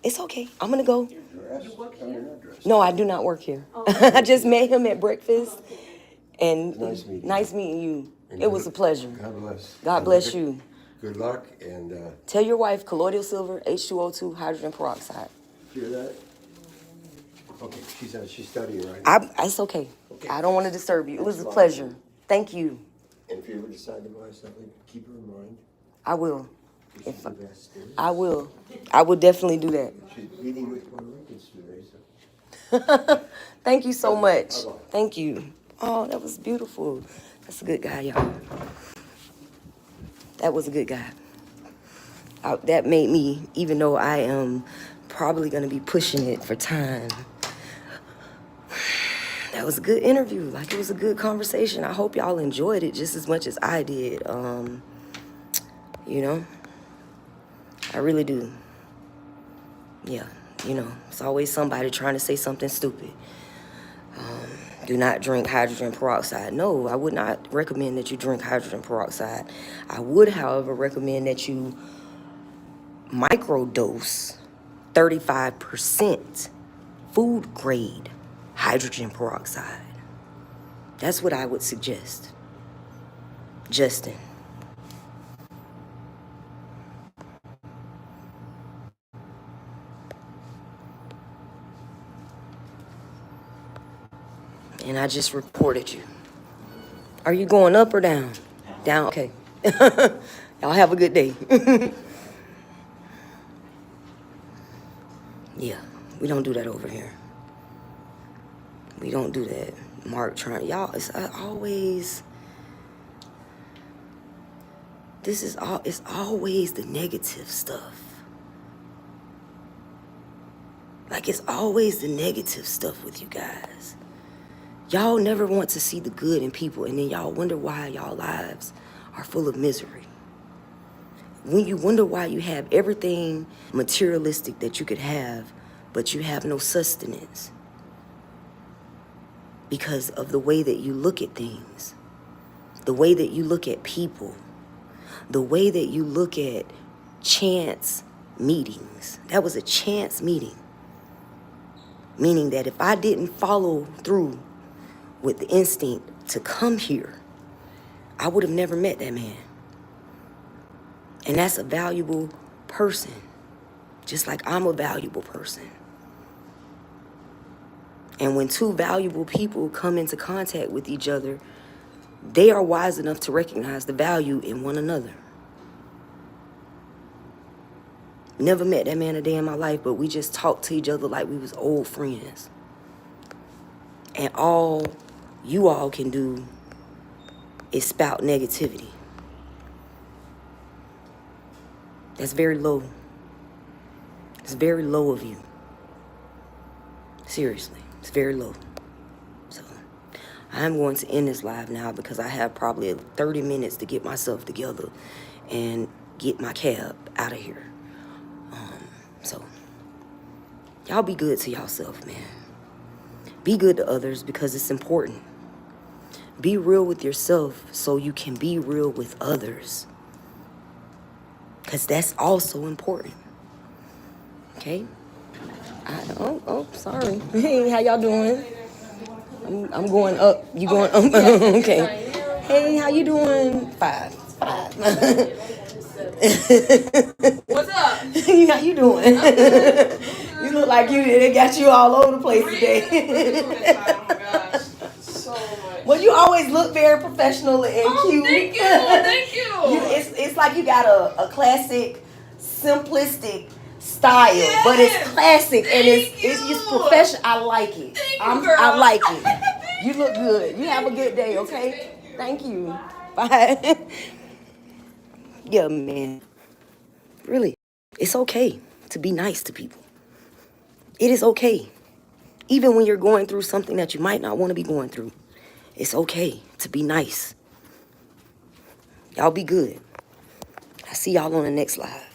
It's okay. I'm gonna go. Dressed? No, you're not dressed. No, I do not work here. I just met him at breakfast, and Nice meeting you. you. And It was a pleasure. God bless. God bless you. Good luck, and Tell your wife colloidal silver, H2O2, hydrogen peroxide. hear that? Okay, she's studying right now. It's okay. I don't want to disturb you. It was a pleasure. Thank you. And if you ever decide to buy something, keep her in mind. I will. She's the best. I will. I will definitely do that. She's meeting with Puerto Ricans today, so. Thank you so much. Thank you. Oh, that was beautiful. That's a good guy, y'all. That was a good guy. That made me, even though I am probably going to be pushing it for time. That was a good interview. Like, it was a good conversation. I hope y'all enjoyed it just as much as I did. You know, I really do. Yeah, you know, it's always somebody trying to say something stupid. Do not drink hydrogen peroxide. No, I would not recommend that you drink hydrogen peroxide. I would, however, recommend that you microdose 35% food grade hydrogen peroxide. That's what I would suggest. Justin. And I just reported you. Are you going up or down? Down, okay. Y'all have a good day. Yeah, we don't do that over here. We don't do that. Mark trying, y'all, it's always, it's always the negative stuff. Like, it's always the negative stuff with you guys. Y'all never want to see the good in people, and then y'all wonder why y'all lives are full of misery. When you wonder why you have everything materialistic that you could have, but you have no sustenance because of the way that you look at things, the way that you look at people, the way that you look at chance meetings. That was a chance meeting, meaning that if I didn't follow through with the instinct to come here, I would have never met that man. And that's a valuable person, just like I'm a valuable person. And when two valuable people come into contact with each other, they are wise enough to recognize the value in one another. Never met that man a day in my life, but we just talked to each other like we was old friends. And all you all can do is spout negativity. That's very low. It's very low of you. Seriously, it's very low. So I'm going to end this live now because I have probably 30 minutes to get myself together and get my cab out of here. So y'all be good to yourself, man. Be good to others because it's important. Be real with yourself so you can be real with others. Because that's also important. Okay? Sorry. Hey, how y'all doing? I'm going up. You going up? Okay. Hey, how you doing? Five. What's up? How you doing? You look like they got you all over the place today. Oh my gosh. So much. Well, you always look very professional and cute. Thank you. Thank you. It's like you got a classic, simplistic style, but it's classic and it's just professional. I like it. I like it. You look good. You have a good day, okay? Thank you. Bye. Yeah, man. Really, it's okay to be nice to people. It is okay. Even when you're going through something that you might not want to be going through, it's okay to be nice. Y'all be good. I'll see y'all on the next live.